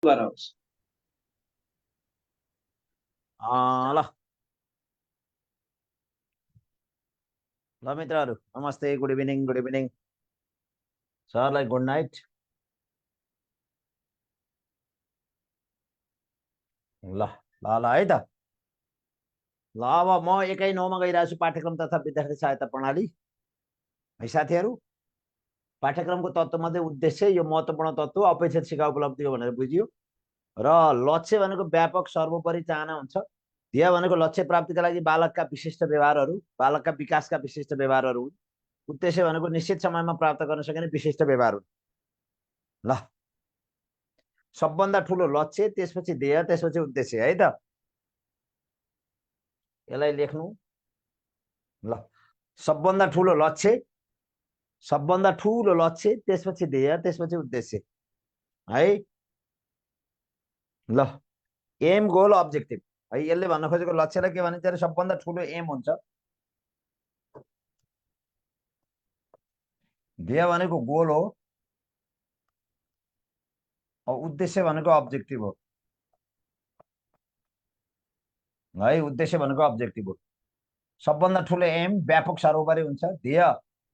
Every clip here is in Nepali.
गराओस्। ल ल मित्रहरू नमस्ते, गुड इभिनिङ, गुड इभिनिङ। सरलाई गुड नाइट। ल ल ल है त। ल अब म 1:09 गइरहेको छु पाठ्यक्रम तथा विद्यार्थी सहायता प्रणाली है साथीहरू। पाठ्यक्रमको तत्त्वमध्ये उद्देश्य यो महत्त्वपूर्ण तत्त्व अपेक्षित सिका उपलब्धि हो भनेर बुझियो र लक्ष्य भनेको व्यापक सर्वोपरि चाहना हुन्छ। ध्येय भनेको लक्ष्य प्राप्तिका लागि बालकका विशिष्ट व्यवहारहरू, बालकका विकासका विशिष्ट व्यवहारहरू हुन्। उद्देश्य भनेको निश्चित समयमा प्राप्त गर्न सकिने विशिष्ट व्यवहार हुन्। ल सबभन्दा ठुलो लक्ष्य, त्यसपछि ध्येय, त्यसपछि उद्देश्य है त। यसलाई लेख्नु। ल सबभन्दा ठुलो लक्ष्य, सबभन्दा ठुलो लक्ष्य, त्यसपछि ध्येय, त्यसपछि उद्देश्य है। ल एम, गोल, अब्जेक्टिभ है। यसले भन्न खोजेको लक्ष्यलाई के भनिन्छ अरे सबभन्दा ठुलो एम हुन्छ। ध्येय भनेको गोल हो, उद्देश्य भनेको अब्जेक्टिभ हो है। उद्देश्य भनेको अब्जेक्टिभ हो। सबभन्दा ठुलो एम व्यापक सर्वोपरि हुन्छ। ध्येय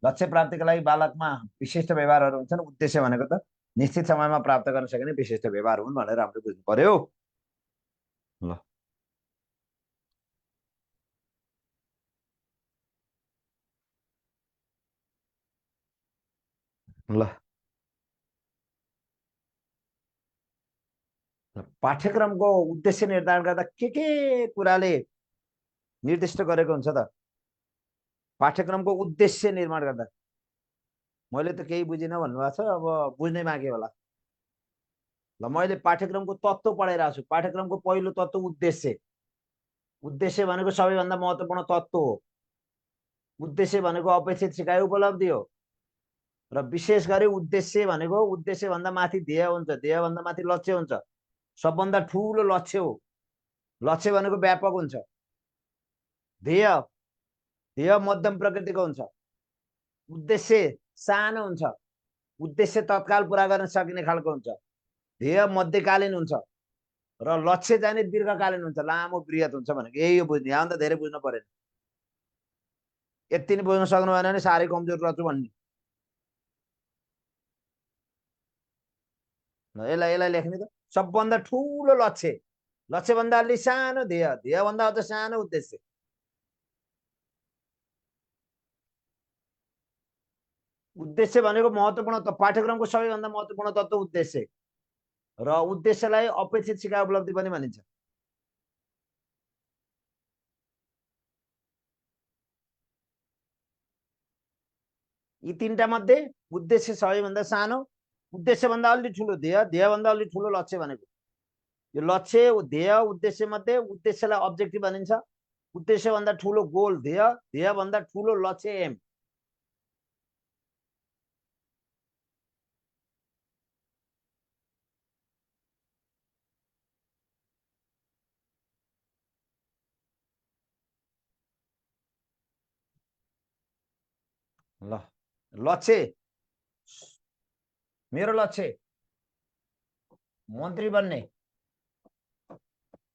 लक्ष्य प्राप्तिका लागि बालकमा विशिष्ट व्यवहारहरू हुन्छन्। उद्देश्य भनेको त निश्चित समयमा प्राप्त गर्न सकिने विशिष्ट व्यवहार हुन् भनेर हामीले बुझ्नु पर्यो। ल ल पाठ्यक्रमको उद्देश्य निर्धारण गर्दा के कुराले निर्दिष्ट गरेको हुन्छ त? पाठ्यक्रमको उद्देश्य निर्माण गर्दा मैले त केही बुझिनँ भन्नुभएको छ, अब बुझ्नै बाँकी होला। ल मैले पाठ्यक्रमको तत्त्व पढाइरहेको छु। पाठ्यक्रमको पहिलो तत्त्व उद्देश्य। उद्देश्य भनेको सबैभन्दा महत्त्वपूर्ण तत्त्व हो। उद्देश्य भनेको अपेक्षित सिकाइ उपलब्धि हो र विशेष गरी उद्देश्य भनेको उद्देश्य भन्दा माथि ध्येय हुन्छ, ध्येय भन्दा माथि लक्ष्य हुन्छ। सबभन्दा ठुलो लक्ष्य हो। लक्ष्य भनेको व्यापक हुन्छ। ध्येय ध्येय मध्यम प्रकृतिको हुन्छ। उद्देश्य सानो हुन्छ। उद्देश्य तत्काल पुरा गर्न सकिने खालको हुन्छ। ध्येय मध्यकालीन हुन्छ र लक्ष्य चाहिँ दीर्घकालीन हुन्छ, लामो वृहत हुन्छ भनेको यही हो बुझ्ने। यहाँ त धेरै बुझ्नु परेन। यति नै बुझ्न सक्नु भएन भने साह्रै कमजोर रहेछु भन्ने। यसलाई लेख्ने त सबभन्दा ठुलो लक्ष्य, लक्ष्यभन्दा अलि सानो ध्येय, ध्येयभन्दा अझ सानो उद्देश्य। उद्देश्य भनेको महत्त्वपूर्ण तत्त्व, पाठ्यक्रमको सबैभन्दा महत्त्वपूर्ण तत्त्व उद्देश्य र उद्देश्यलाई अपेक्षित सिकाइ उपलब्धि पनि भनिन्छ। यी तीनटा मध्ये उद्देश्य सबैभन्दा सानो, उद्देश्यभन्दा अलि ठुलो ध्येय, ध्येयभन्दा अलि ठुलो लक्ष्य भनेको यो लक्ष्य, ध्येय, उद्देश्य मध्ये उद्देश्यलाई अब्जेक्टिभ भनिन्छ। उद्देश्यभन्दा ठुलो गोल ध्येय, ध्येयभन्दा ठुलो लक्ष्य एम। ल लक्ष्य, मेरो लक्ष्य मन्त्री बन्ने,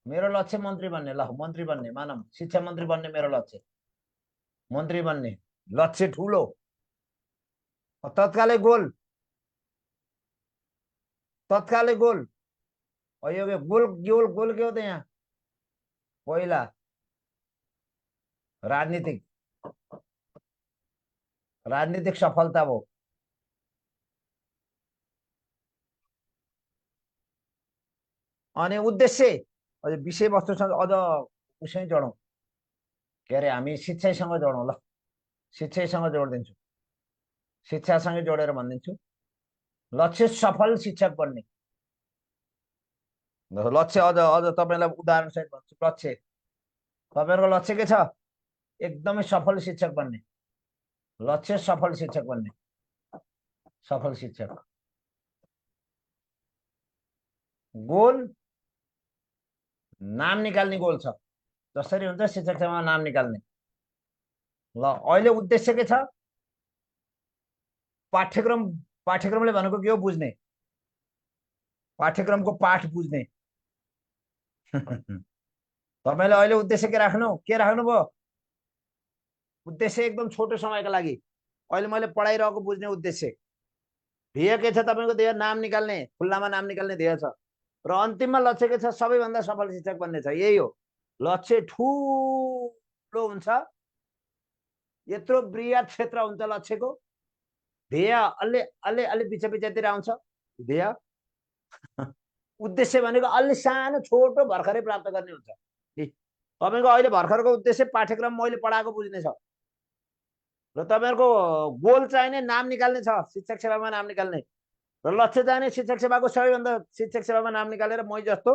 मेरो लक्ष्य मन्त्री बन्ने। ल मन्त्री बन्ने मानौँ, शिक्षा मन्त्री बन्ने मेरो लक्ष्य। मन्त्री बन्ने लक्ष्य ठुलो, तत्कालै गोल, तत्कालै गोल। यो गोल गोल गोल के हो त यहाँ? पहिला राजनीतिक राजनीतिक सफलता भयो। अनि उद्देश्य विषयवस्तुसँग अझ उसै जोडौँ, के अरे हामी शिक्षासँग जोडौँ। ल शिक्षासँग जोडिदिन्छु, शिक्षासँगै जोडेर भनिदिन्छु। लक्ष्य सफल शिक्षक बन्ने। लक्ष्य अझ अझ तपाईँलाई उदाहरणसहित भन्छु। लक्ष्य, तपाईँहरूको लक्ष्य के छ? एकदमै सफल शिक्षक बन्ने। लक्ष्य सफल शिक्षक बन्ने, सफल शिक्षक। गोल नाम निकाल्ने गोल छ, जसरी हुन्छ शिक्षक सेवामा नाम निकाल्ने। ल अहिले उद्देश्य के छ? पाठ्यक्रमले भनेको के हो बुझ्ने। पाठ्यक्रमको पाठ बुझ्ने। तपाईँले अहिले उद्देश्य के राख्नु भयो? उद्देश्य एकदम छोटो समयका लागि। अहिले मैले पढाइरहेको बुझ्ने उद्देश्य। ध्येय के छ तपाईँको? ध्येय नाम निकाल्ने, खुल्लामा नाम निकाल्ने ध्येय छ। र अन्तिममा लक्ष्य के छ? सबैभन्दा सफल शिक्षक बन्ने छ। यही हो लक्ष्य। ठुलो हुन्छ, यत्रो बृहत क्षेत्र हुन्छ लक्ष्यको। ध्येय अलि अलि अलि बिच बिचतिर आउँछ ध्येय। उद्देश्य भनेको अलि सानो छोटो भर्खरै प्राप्त गर्ने हुन्छ। तपाईँको अहिले भर्खरको उद्देश्य पाठ्यक्रम मैले पढाएको बुझ्ने छ, र तपाईँहरूको गोल चाहिने नाम निकाल्ने छ, शिक्षक सेवामा नाम निकाल्ने, र लक्ष्य चाहिने शिक्षक सेवाको सबैभन्दा शिक्षक सेवामा नाम निकालेर मै जस्तो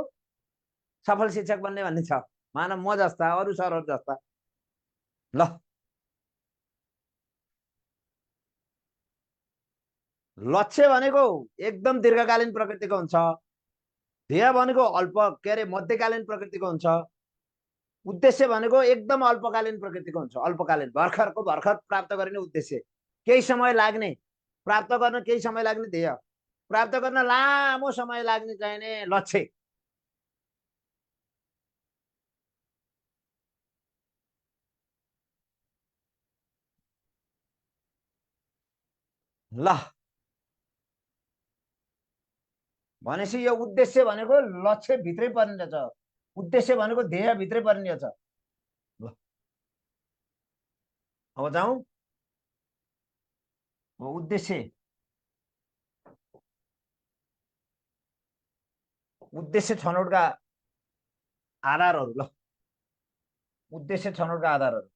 सफल शिक्षक बन्ने भन्ने छ। मानव म जस्ता, अरू सरहरू जस्ता। ल, लक्ष्य भनेको एकदम दीर्घकालीन प्रकृतिको हुन्छ। ध्येय भनेको अल्प के अरे मध्यकालीन प्रकृतिको हुन्छ। उद्देश्य भनेको एकदम अल्पकालीन प्रकृतिको हुन्छ। अल्पकालीन भर्खरको भर्खर प्राप्त गरिने उद्देश्य, केही समय लाग्ने, प्राप्त गर्न केही समय लाग्ने ध्येय, प्राप्त गर्न लामो समय लाग्ने चाहिने लक्ष्य। ल, भनेपछि यो उद्देश्य भनेको लक्ष्य भित्रै पर्ने रहेछ। उद्देश्य भनेको ध्येय भित्रै पर्ने रहेछ। ल, अब जाउँ उद्देश्य। उद्देश्य छनौटका आधारहरू। ल, उद्देश्य छनौटका आधारहरू।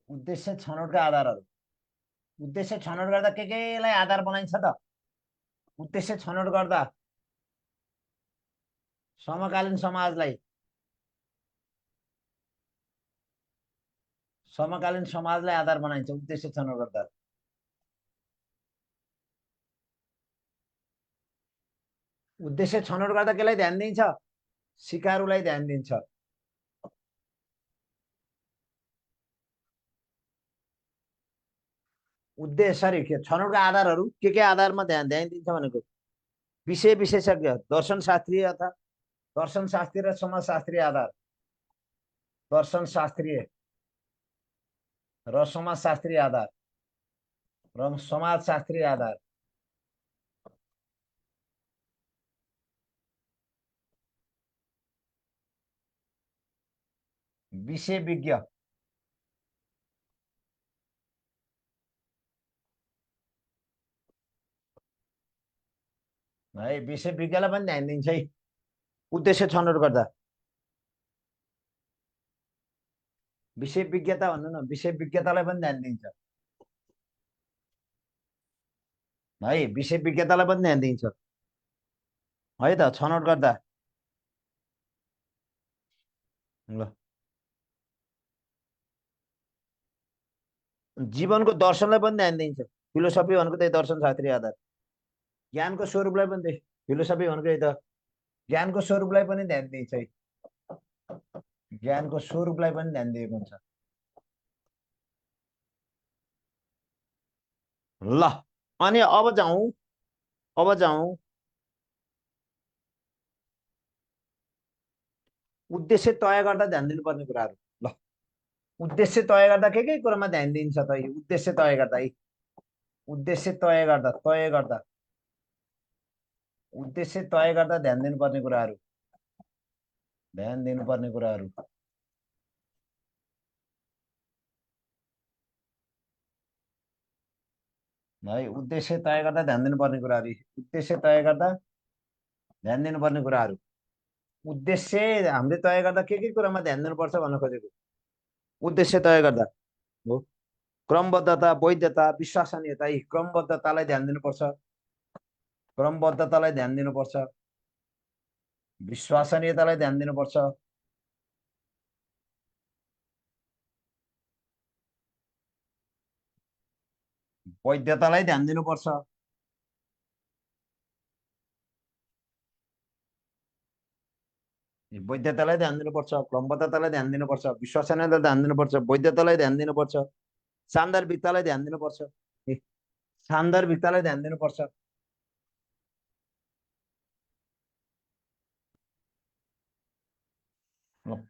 उद्देश्य छनौटका आधारहरू। उद्देश्य छनौट गर्दा के केलाई आधार बनाइन्छ त? उद्देश्य छनौट गर्दा समकालीन समाजलाई, समकालीन समाजलाई आधार बनाइन्छ उद्देश्य छनौट गर्दा। उद्देश्य छनौट गर्दा केलाई ध्यान दिन्छ? सिकारुलाई ध्यान दिन्छ। उद्देश्य सरी के छनौटका आधारहरू के आधारमा ध्यान ध्यान दिन्छ भनेको विषय विशेषज्ञ, दर्शन शास्त्रीय अथवा दर्शन शास्त्रीय र समाजशास्त्रीय आधार। दर्शन शास्त्रीय र समाजशास्त्रीय आधार र समाजशास्त्रीय आधार। विषय विज्ञ, है विषय विज्ञलाई पनि ध्यान दिन्छ है उद्देश्य छनौट गर्दा। विषय विज्ञता भन्नु न, विषय विज्ञतालाई पनि ध्यान दिन्छ है। विषय विज्ञतालाई पनि ध्यान दिन्छ है त छनौट गर्दा। ल, जीवनको दर्शनलाई पनि ध्यान दिन्छ। फिलोसफी भनेको त्यही दर्शन शास्त्रीय आधार। ज्ञानको स्वरूपलाई पनि त्यही फिलोसफी भनेको यही त ज्ञानको स्वरूपलाई पनि ध्यान दिन्छ है। ज्ञानको स्वरूपलाई पनि ध्यान दिएको हुन्छ। ल, अनि अब जाउँ उद्देश्य तय गर्दा ध्यान दिनुपर्ने कुराहरू। ल, उद्देश्य तय गर्दा के कुरामा ध्यान दिन्छ त? उद्देश्य तय गर्दा है, उद्देश्य तय गर्दा उद्देश्य तय गर्दा ध्यान दिनुपर्ने कुराहरू, ध्यान दिनुपर्ने कुराहरू। है उद्देश्य तय गर्दा ध्यान दिनुपर्ने कुराहरू। उद्देश्य तय गर्दा ध्यान दिनुपर्ने कुराहरू। उद्देश्य हामीले तय गर्दा के कुरामा ध्यान दिनुपर्छ भन्न खोजेको? उद्देश्य तय गर्दा हो क्रमबद्धता, वैधता, विश्वसनीयता, यी क्रमबद्धतालाई ध्यान दिनुपर्छ। क्रमबद्धतालाई ध्यान दिनुपर्छ, विश्वसनीयतालाई ध्यान दिनुपर्छ, वैधतालाई ध्यान दिनुपर्छ, वैधतालाई ध्यान दिनुपर्छ, क्रमबद्धतालाई ध्यान दिनुपर्छ, विश्वसनीयतालाई ध्यान दिनुपर्छ, वैधतालाई ध्यान दिनुपर्छ, सान्दर्भिकतालाई ध्यान दिनुपर्छ, सान्दर्भिकतालाई ध्यान दिनुपर्छ।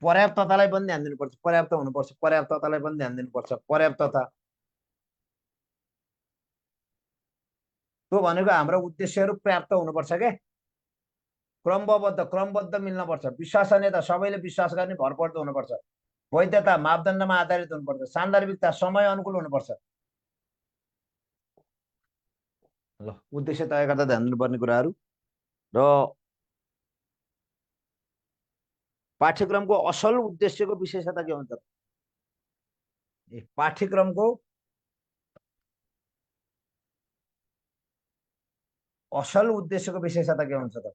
पर्याप्ततालाई पनि ध्यान दिनुपर्छ, पर्याप्त हुनुपर्छ, पर्याप्ततालाई पनि ध्यान दिनुपर्छ, पर्याप्तता। त्यो भनेको हाम्रो उद्देश्यहरू पर्याप्त हुनुपर्छ के, क्रमबद्ध मिल्नुपर्छ, विश्वसनीयता सबैले विश्वास गर्ने भरपर्दो हुनुपर्छ, वैधता मापदण्डमा आधारित हुनुपर्छ, सान्दर्भिकता समय अनुकूल हुनुपर्छ। ल उद्देश्य तय गर्दा ध्यान दिनुपर्ने कुराहरू। र पाठ्यक्रमको असल उद्देश्यको विशेषता के हुन्छ? पाठ्यक्रमको असल उद्देश्यको विशेषता के हुन्छ त?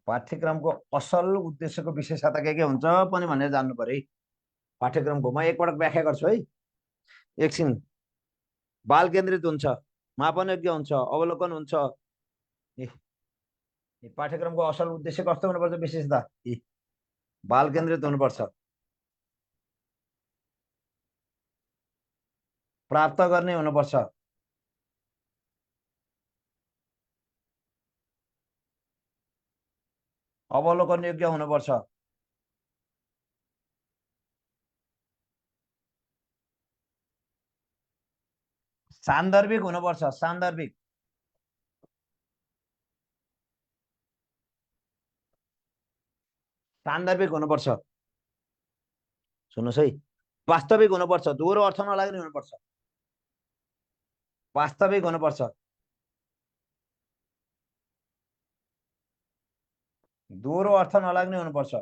पाठ्यक्रमको असल उद्देश्यको विशेषता के हुन्छ पनि भनेर जान्नु पर्यो है। पाठ्यक्रमको म एकपटक व्याख्या गर्छु है, एकछिन। बाल केन्द्रित हुन्छ, मापन योग्य हुन्छ, अवलोकन हुन्छ। पाठ्यक्रमको असल उद्देश्य कस्तो हुनुपर्छ? विशेषता बाल केन्द्रित हुनुपर्छ, प्राप्त गर्ने हुनुपर्छ, अवलोकन योग्य हुनुपर्छ, सान्दर्भिक हुनुपर्छ, सान्दर्भिक, सान्दर्भिक हुनुपर्छ। सुन्नुहोस् है, वास्तविक हुनुपर्छ, दोहोरो अर्थ नलाग्ने हुनुपर्छ, वास्तविक हुनुपर्छ, दोहोरो अर्थ नलाग्ने हुनुपर्छ,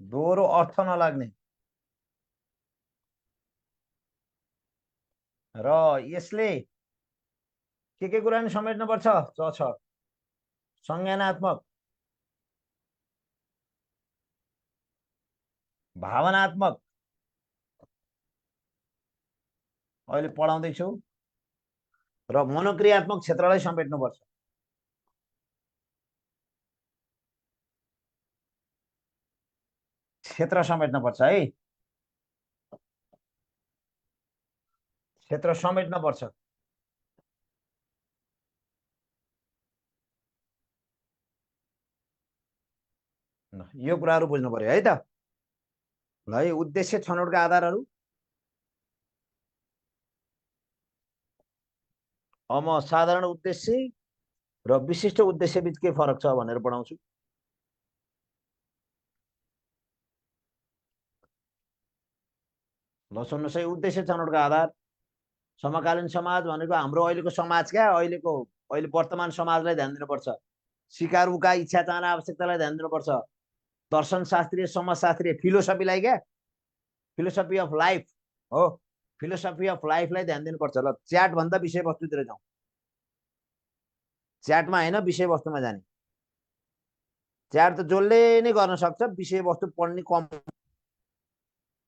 दोहोरो अर्थ नलाग्ने। र यसले के कुरा नि समेट्नुपर्छ? छ संज्ञानात्मक, भावनात्मक, अहिले पढाउँदैछु, र मनोक्रियात्मक क्षेत्रलाई समेट्नुपर्छ। क्षेत्र समेट्नुपर्छ है, क्षेत्र समेट्नुपर्छ। यो कुराहरू बुझ्नु पर्यो है त। ल है, उद्देश्य छनौटका आधारहरू। अब म साधारण उद्देश्य र विशिष्ट उद्देश्य बीच के फरक छ भनेर पढाउँछु। ल सुन्नुहोस् है, उद्देश्य छनौटका आधार। समकालीन समाज भनेको हाम्रो अहिलेको समाज क्या, अहिले वर्तमान समाजलाई ध्यान दिनुपर्छ, सिकारुका इच्छा चाहना आवश्यकतालाई ध्यान दिनुपर्छ, दर्शन शास्त्रीय समाजशास्त्रीय फिलोसफीलाई क्या, फिलोसफी अफ लाइफ हो, फिलोसफी अफ लाइफलाई ध्यान दिनुपर्छ। ल च्याट भन्दा विषयवस्तुतिर जाउँ, च्याटमा होइन विषयवस्तुमा जाने। च्याट त जसले नै गर्न सक्छ, विषयवस्तु पढ्ने कम।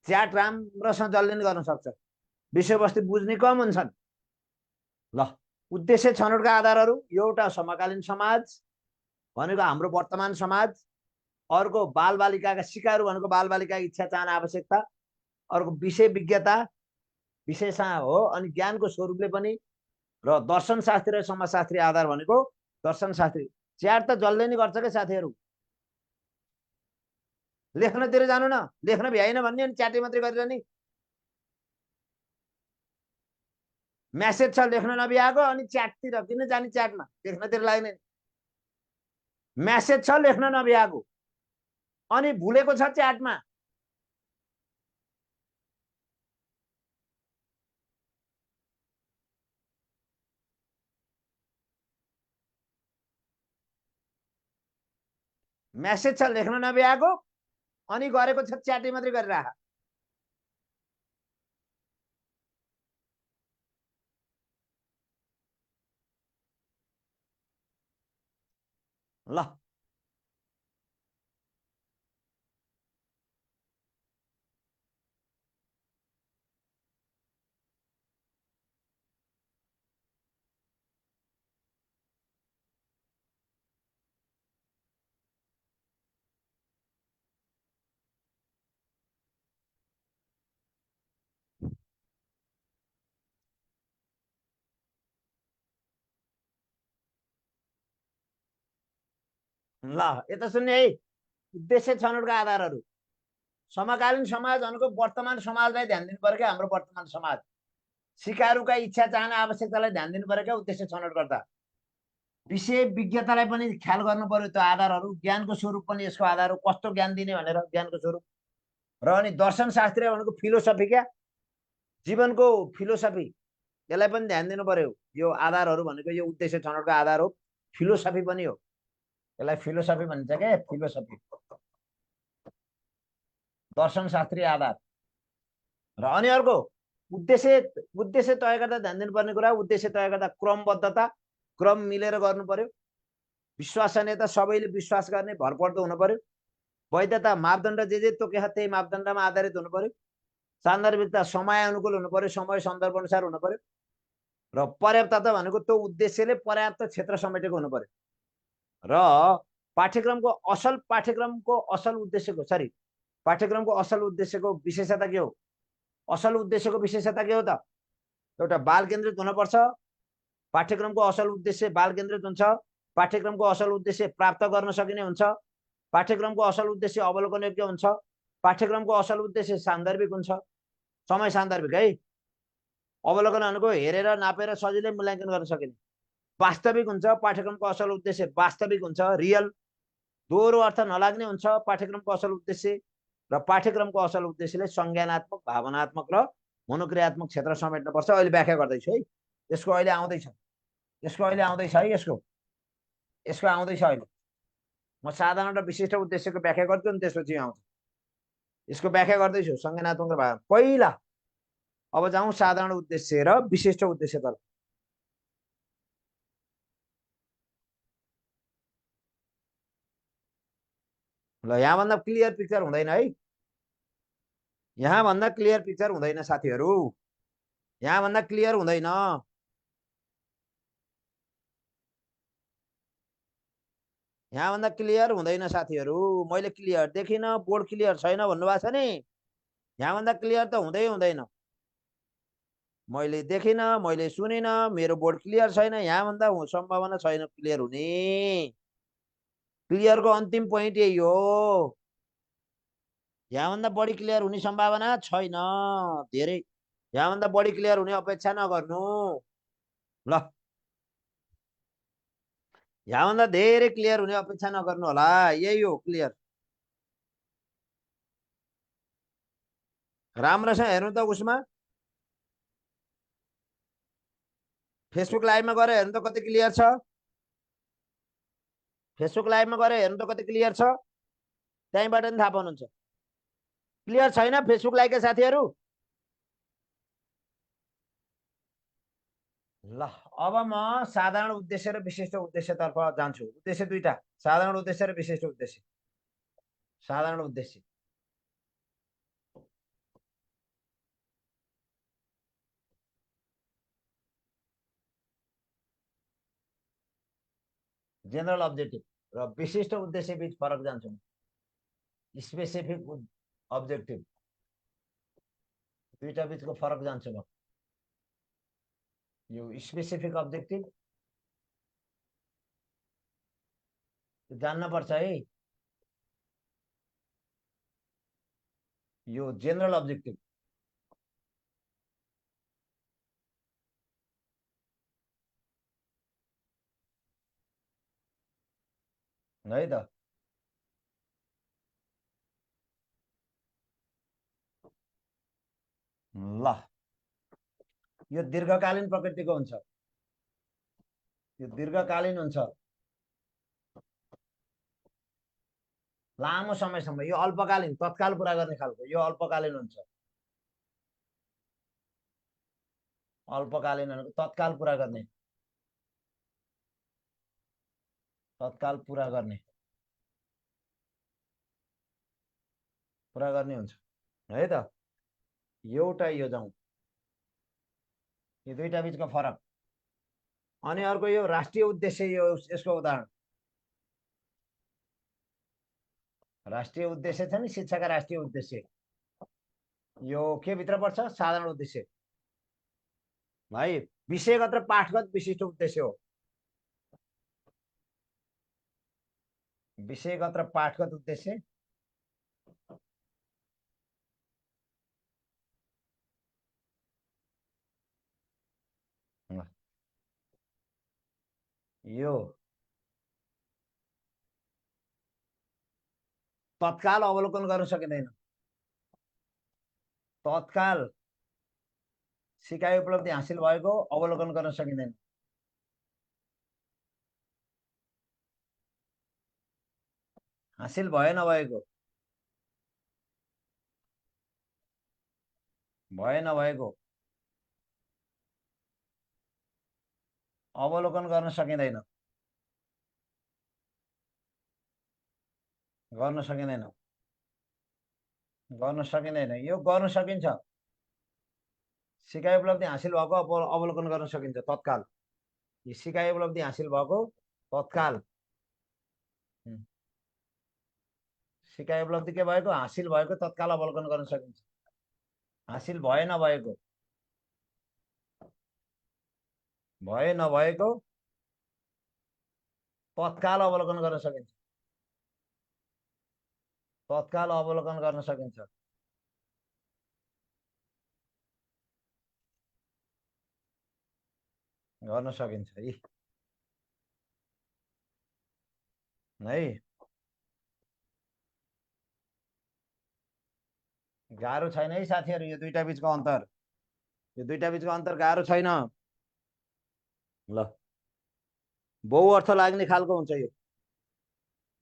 च्याट राम्रोसँग जसले नै गर्न सक्छ, विषयवस्तु बुझ्ने कम हुन्छन्। ल उद्देश्य छनौटका आधारहरू, एउटा समकालीन समाज भनेको हाम्रो वर्तमान समाज, अर्को बालबालिकाका सिकारु भनेको बालबालिकाको इच्छा चाहना आवश्यकता, अर्को विषय विज्ञता विशेषण हो, अनि ज्ञानको स्वरूपले पनि, र दर्शन शास्त्री र समाजशास्त्री आधार भनेको दर्शन शास्त्री। च्याट त जसले नै गर्छ क्या साथीहरू, लेख्नतिर जानु न, लेख्न भ्याइन भन्ने अनि च्याटे मात्रै गरेर नि। म्यासेज छ लेख्न नभ्याएको अनि च्याटतिर किन जाने? च्याटमा लेख्नतिर लाग्ने। म्यासेज छ लेख्न नभ्याएको अनि भुलेको छ च्याटमा। म्यासेज छ लेख्न नभ्याएको अनि गरेको छ च्याटे मात्रै गरिराख। ल ल यता सुन्ने है, उद्देश्य छनौटका आधारहरू। समकालीन समाज भनेको वर्तमान समाजलाई ध्यान दिनु पर्यो क्या, हाम्रो वर्तमान समाज। सिकारुका इच्छा चाहना आवश्यकतालाई ध्यान दिनु पर्यो क्या उद्देश्य छनौट गर्दा। विषय विज्ञतालाई पनि ख्याल गर्नु पर्यो, त्यो आधारहरू। ज्ञानको स्वरूप पनि यसको आधार हो, कस्तो ज्ञान दिने भनेर ज्ञानको स्वरूप। र अनि दर्शन शास्त्रीय भनेको फिलोसफी क्या, जीवनको फिलोसफी, यसलाई पनि ध्यान दिनु पर्यो। यो आधारहरू भनेको यो उद्देश्य छनौटको आधार हो, फिलोसफी पनि हो, यसलाई फिलोसफी भनिन्छ क्या, फिलोसफी दर्शन शास्त्रीय आधार। र अनि अर्को उद्देश्य उद्देश्य तय गर्दा ध्यान दिनुपर्ने कुरा, उद्देश्य तय गर्दा क्रमबद्धता, क्रम मिलेर गर्नु पर्यो। विश्वसनीयता, सबैले विश्वास गर्ने, भरपर्दो हुनु पर्यो। वैधता, मापदण्ड जे तोकेछ त्यही मापदण्डमा आधारित हुनु पर्यो। सान्दर्भिकता, समय अनुकूल हुनु पर्यो, समय सन्दर्भ अनुसार हुनु पर्यो। र पर्याप्तता भनेको त्यो उद्देश्यले पर्याप्त क्षेत्र समेटेको हुनु पर्यो। र पाठ्यक्रमको असल उद्देश्यको पाठ्यक्रमको असल उद्देश्यको विशेषता के हो? असल उद्देश्यको विशेषता के हो त? एउटा बाल केन्द्रित हुनुपर्छ। पाठ्यक्रमको असल उद्देश्य बाल केन्द्रित हुन्छ। पाठ्यक्रमको असल उद्देश्य प्राप्त गर्न सकिने हुन्छ। पाठ्यक्रमको असल उद्देश्य अवलोकन योग्य हुन्छ। पाठ्यक्रमको असल उद्देश्य सान्दर्भिक हुन्छ, समय सान्दर्भिक है। अवलोकन भनेको हेरेर नापेर सजिलै मूल्याङ्कन गर्न सकिने। वास्तविक हुन्छ, पाठ्यक्रमको असल उद्देश्य वास्तविक हुन्छ, रियल, दोहोरो अर्थ नलाग्ने हुन्छ पाठ्यक्रमको असल उद्देश्य। र पाठ्यक्रमको असल उद्देश्यले संज्ञानात्मक, भावनात्मक र मनोक्रियात्मक क्षेत्र समेट्नुपर्छ। अहिले व्याख्या गर्दैछु है, यसको अहिले आउँदैछ, है, यसको आउँदैछ अहिले। म साधारण र विशिष्ट उद्देश्यको व्याख्या गर्छु नि, त्यसपछि आउँछ। यसको व्याख्या गर्दैछु, संज्ञानात्मक र भावना। पहिला अब जाउँ साधारण उद्देश्य र विशिष्ट उद्देश्यतर्फ। ल यहाँभन्दा क्लियर पिक्चर हुँदैन है, यहाँभन्दा क्लियर पिक्चर हुँदैन साथीहरू, यहाँभन्दा क्लियर हुँदैन। यहाँभन्दा क्लियर हुँदैन साथीहरू। मैले क्लियर देखिनँ, बोर्ड क्लियर छैन भन्नुभएको छ नि, यहाँभन्दा क्लियर त हुँदैन। मैले देखिनँ, मैले सुनिनँ, मेरो बोर्ड क्लियर छैन, यहाँभन्दा सम्भावना छैन क्लियर हुने। क्लियरको अन्तिम पोइन्ट यही हो, यहाँभन्दा बढी क्लियर हुने सम्भावना छैन। धेरै यहाँभन्दा बढी क्लियर हुने अपेक्षा नगर्नु ल, यहाँभन्दा धेरै क्लियर हुने अपेक्षा नगर्नु होला, यही हो क्लियर। राम्रोसँग हेर्नु त, उसमा फेसबुक लाइभमा गएर हेर्नु त कति क्लियर छ, फेसबुक लाइभमा गएर हेर्नु त कति क्लियर छ, त्यहीँबाट नि थाहा पाउनुहुन्छ। क्लियर छैन फेसबुक लाइभका साथीहरू? ल अब म साधारण उद्देश्य र विशिष्ट उद्देश्यतर्फ जान्छु। उद्देश्य दुईटा, साधारण उद्देश्य र विशिष्ट उद्देश्य। साधारण उद्देश्य जेनरल अब्जेक्टिभ र विशिष्ट उद्देश्य बीच फरक जान्छु। स्पेसिफिक अब्जेक्टिभ, दुईटा बीचको फरक जान्छु म। यो स्पेसिफिक अब्जेक्टिभ जान्न पर्छ है, यो जेनरल अब्जेक्टिभ। है त, ल यो दीर्घकालीन प्रकृतिको हुन्छ, यो दीर्घकालीन हुन्छ, लामो समयसम्म। यो अल्पकालीन, तत्काल पुरा गर्ने खालको, यो अल्पकालीन हुन्छ। अल्पकालीन भनेको तत्काल पुरा गर्ने, तत्काल पुरा गर्ने हुन्छ है त। एउटा यो जाउँ, यो दुईटा बीचको फरक। अनि अर्को यो राष्ट्रिय उद्देश्य, यो यसको उदाहरण राष्ट्रिय उद्देश्य छ नि, शिक्षाका राष्ट्रिय उद्देश्य, यो के भित्र पर्छ? साधारण उद्देश्य भाइ, विषयगत र पाठगत विशिष्ट उद्देश्य हो। विषयगत र पाठगत उद्देश्य यो तत्काल अवलोकन गर्न सकिँदैन। तत्काल सिकाइ उपलब्धि हासिल भएको अवलोकन गर्न सकिँदैन। हासिल भए नभएको अवलोकन गर्न सकिँदैन। यो गर्न सकिन्छ। सिकाइ उपलब्धि हासिल भएको अवलोकन गर्न सकिन्छ तत्काल। यो सिकाइ उपलब्धि हासिल भएको तत्काल। सिकाइ उपलब्धि के भएको हासिल भएको तत्काल अवलोकन गर्न सकिन्छ। हासिल भए नभएको तत्काल अवलोकन गर्न सकिन्छ। तत्काल अवलोकन गर्न सकिन्छ। गर्न सकिन्छ है। गाह्रो छैन है साथीहरु, यो दुईटा बीचको अन्तर। यो दुईटा बीचको अन्तर गाह्रो छैन। ल बहु अर्थ लाग्ने खालको हुन्छ यो।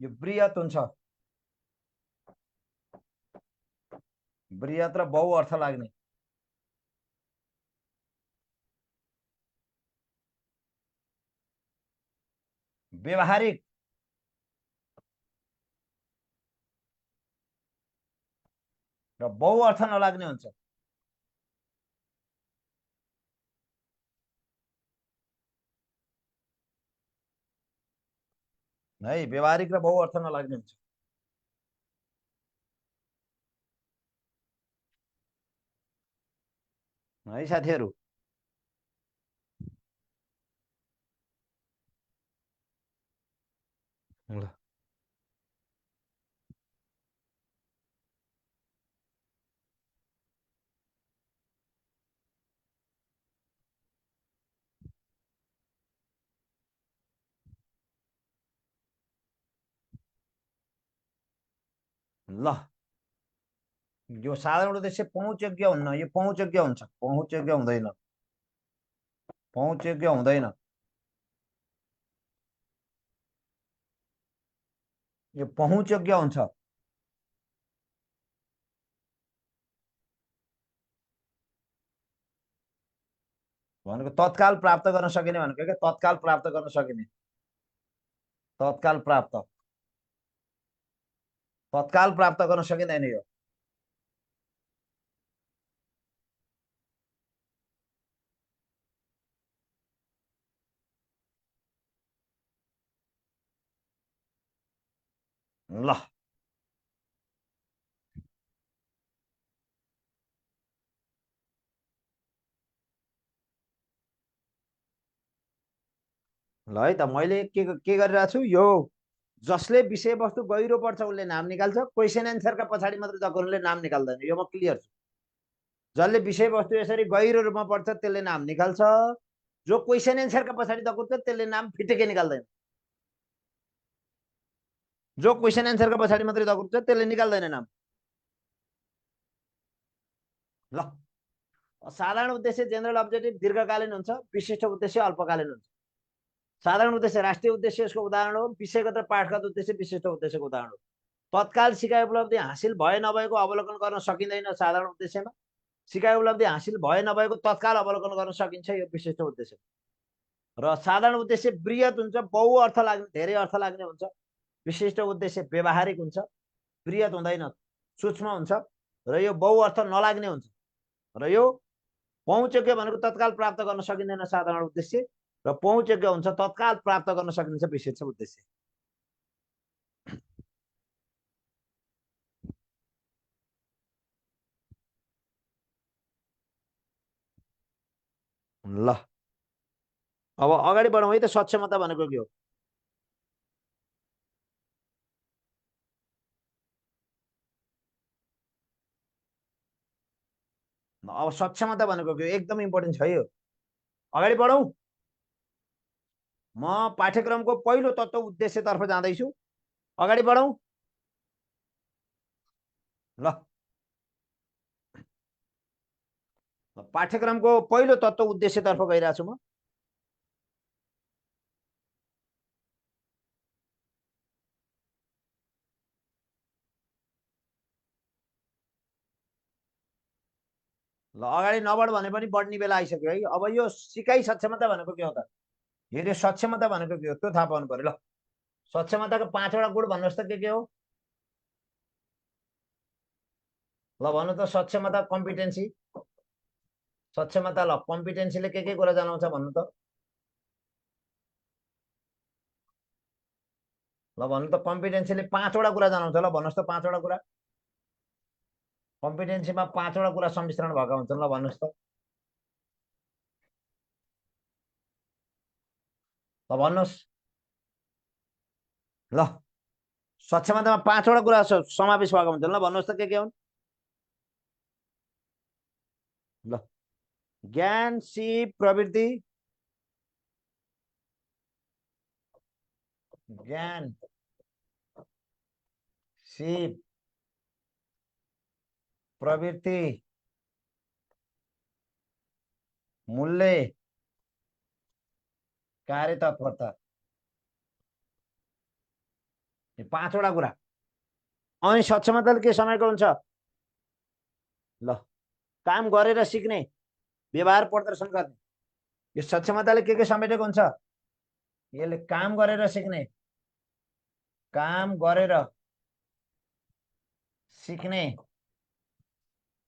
यो बृहत हुन्छ। बृहत र बहु अर्थ लाग्ने। व्यवहारिक र बहु अर्थ नलाग्ने हुन्छ। है व्यवहारिक र बहु अर्थ नलाग्ने हुन्छ है साथीहरु। ल यो साधारण उद्देश्य पहुँचयोग्य हुन्न। यो पहुँचयोग्य हुन्छ। पहुँचयोग्य हुँदैन। पहुँचयोग्य हुँदैन। यो पहुँचयोग्य हुन्छ। भनेको तत्काल प्राप्त गर्न सकिने भनेको के तत्काल प्राप्त गर्न सकिने। तत्काल प्राप्त गर्न सकिँदैन यो। ल ल है त मैले के गरिरहेको छु। यो जसले विषयवस्तु गहिरो पर्छ उसले नाम निकाल्छ। क्वेसन एन्सरका पछाडि मात्र दगुर्नेले नाम निकाल्दैन। यो म क्लियर छु। जसले विषयवस्तु यसरी गहिरो रूपमा पढ्छ त्यसले नाम निकाल्छ। जो क्वेसन एन्सरका पछाडि दगुर्छ त्यसले नाम फिटेकै निकाल्दैन। जो क्वेसन एन्सरका पछाडि मात्रै दगुर्छ त्यसले निकाल्दैन नाम। ल साधारण उद्देश्य जेनरल अब्जेक्टिभ दीर्घकालीन हुन्छ। विशिष्ट उद्देश्य अल्पकालीन हुन्छ। साधारण उद्देश्य राष्ट्रिय उद्देश्य यसको उदाहरण हो। विषयगत र पाठगत उद्देश्य विशिष्ट उद्देश्यको उदाहरण हो। तत्काल सिकाइ उपलब्धि हासिल भए नभएको अवलोकन गर्न सकिँदैन साधारण उद्देश्यमा। सिकाइ उपलब्धि हासिल भए नभएको तत्काल अवलोकन गर्न सकिन्छ यो विशिष्ट उद्देश्य। र साधारण उद्देश्य बृहत हुन्छ। बहु अर्थ लाग्ने, धेरै अर्थ लाग्ने हुन्छ। विशिष्ट उद्देश्य व्यवहारिक हुन्छ, बृहत हुँदैन, सूक्ष्म हुन्छ। र यो बहु अर्थ नलाग्ने हुन्छ। र यो पहुँचयोग्य भनेको तत्काल प्राप्त गर्न सकिँदैन साधारण उद्देश्य, र पहुँचयोग्य हुन्छ तत्काल प्राप्त गर्न सकिन्छ विशिष्ट उद्देश्य। ल अब अगाडि बढौँ है त। सक्षमता भनेको के हो? अब सक्षमता भनेको के एकदम इम्पोर्टेन्ट छ यो। अगाडि बढौँ। म पाठ्यक्रमको पहिलो तत्त्व उद्देश्यतर्फ जाँदैछु। अगाडि बढौँ ल। पाठ्यक्रमको पहिलो तत्त्व उद्देश्यतर्फ गइरहेको छु म। ल अगाडि नबढ भने पनि बढ्ने बेला आइसक्यो है। अब यो सिकाइ सक्षमता भनेको के हो त? यो सक्षमता भनेको के हो त्यो थाहा पाउनु पर्यो। ल सक्षमताको 5वटा गुण भन्नुहोस् त के हो? ल भन्नु त सक्षमता कम्पिटेन्सी। सक्षमता ल कम्पिटेन्सीले के कुरा जनाउँछ भन्नु त? ल भन्नु त कम्पिटेन्सीले 5वटा कुरा जनाउँछ। ल भन्नुहोस् त 5वटा कुरा। कम्पिटेन्सीमा 5वटा कुरा सम्मिश्रण भएका हुन्छन्। ल भन्नुहोस् त। ल भन्नुहोस्। ल सक्षमतामा 5वटा कुरा समावेश भएका हुन्छन्। ल भन्नुहोस् त के हुन्? ल ज्ञान, सिप, प्रवृत्ति, ज्ञान, सिप, प्रवृत्ति, मूल्य, कार्य तत्परता। यो 5वटा कुरा। अनि सक्षमताले के समाएको हुन्छ? ल काम गरेर सिक्ने, व्यवहार प्रदर्शन गर्ने। यो सक्षमताले के समेटेको हुन्छ? यसले काम गरेर सिक्ने, काम गरेर सिक्ने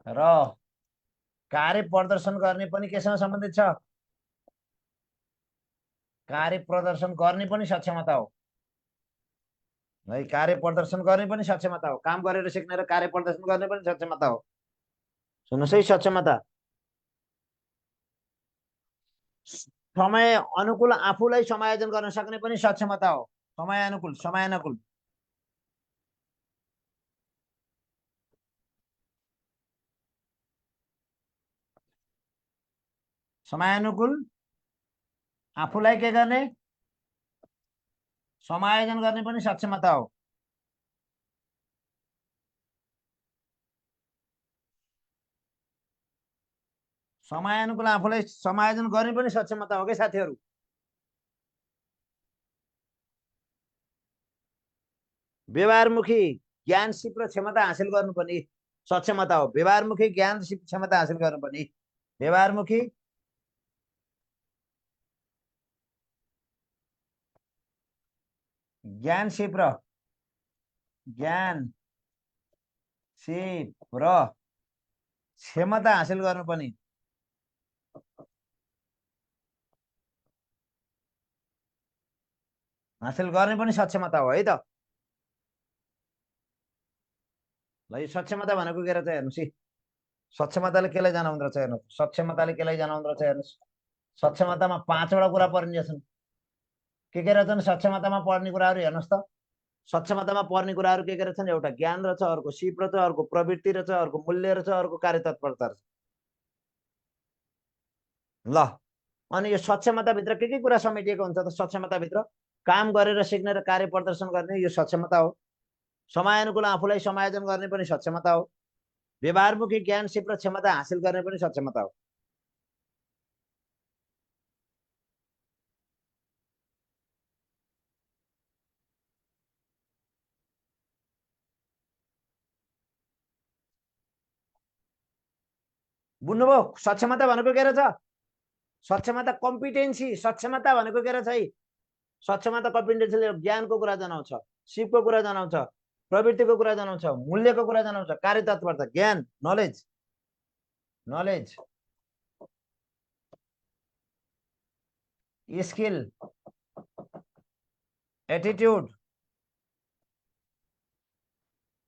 र कार्य प्रदर्शन गर्ने पनि केसँग सम्बन्धित छ? कार्य प्रदर्शन गर्ने पनि सक्षमता हो है। कार्य प्रदर्शन गर्ने पनि सक्षमता हो। काम गरेर सिक्ने र कार्य प्रदर्शन गर्ने पनि सक्षमता हो। सुन्नुहोस् है, सक्षमता समय अनुकूल आफूलाई समायोजन गर्न सक्ने पनि सक्षमता हो। समय अनुकूल, समयानुकूल। समयानुकूल आफूलाई के गर्ने? समायोजन गर्ने पनि सक्षमता हो। समयानुकूल आफूलाई समायोजन गर्ने पनि सक्षमता हो के साथीहरू? व्यवहारमुखी ज्ञान, सिप र क्षमता हासिल गर्नु पनि सक्षमता हो। व्यवहारमुखी ज्ञान, सिप, क्षमता हासिल गर्नु पनि। व्यवहारमुखी ज्ञान, सिप र ज्ञान, सिप र क्षमता हासिल गर्नु पनि हासिल गर्ने पनि सक्षमता हो है त। ल यो सक्षमता भनेको के रहेछ हेर्नुहोस् है। सक्षमताले केलाई जनाउँदो रहेछ हेर्नुहोस्। सक्षमताले केलाई जनाउँदो रहेछ हेर्नुहोस्। सक्षमतामा 5वटा कुरा पर्ने छन्। के रहेछन् सक्षमतामा पर्ने कुराहरू हेर्नुहोस् त। सक्षमतामा पर्ने कुराहरू के रहेछन्? एउटा ज्ञान रहेछ, अर्को सिप रहेछ, अर्को प्रवृत्ति रहेछ, अर्को मूल्य रहेछ, अर्को कार्य तत्परता रहेछ। ल अनि यो सक्षमताभित्र के कुरा समेटिएको हुन्छ त? सक्षमताभित्र काम गरेर सिक्ने र कार्य प्रदर्शन गर्ने यो सक्षमता हो। समयानुकूल आफूलाई समायोजन गर्ने पनि सक्षमता हो। व्यवहारमुखी ज्ञान, सिप र क्षमता हासिल गर्ने पनि सक्षमता हो। बुझ्नुभयो? सक्षमता भनेको के रहेछ? सक्षमता कम्पिटेन्सी। सक्षमता भनेको के रहेछ है? सक्षमता कम्पिटेन्सीले ज्ञानको कुरा जनाउँछ, सिपको कुरा जनाउँछ, प्रवृत्तिको कुरा जनाउँछ, मूल्यको कुरा जनाउँछ, कार्य तत्परता, ज्ञान, knowledge, knowledge, skill, attitude,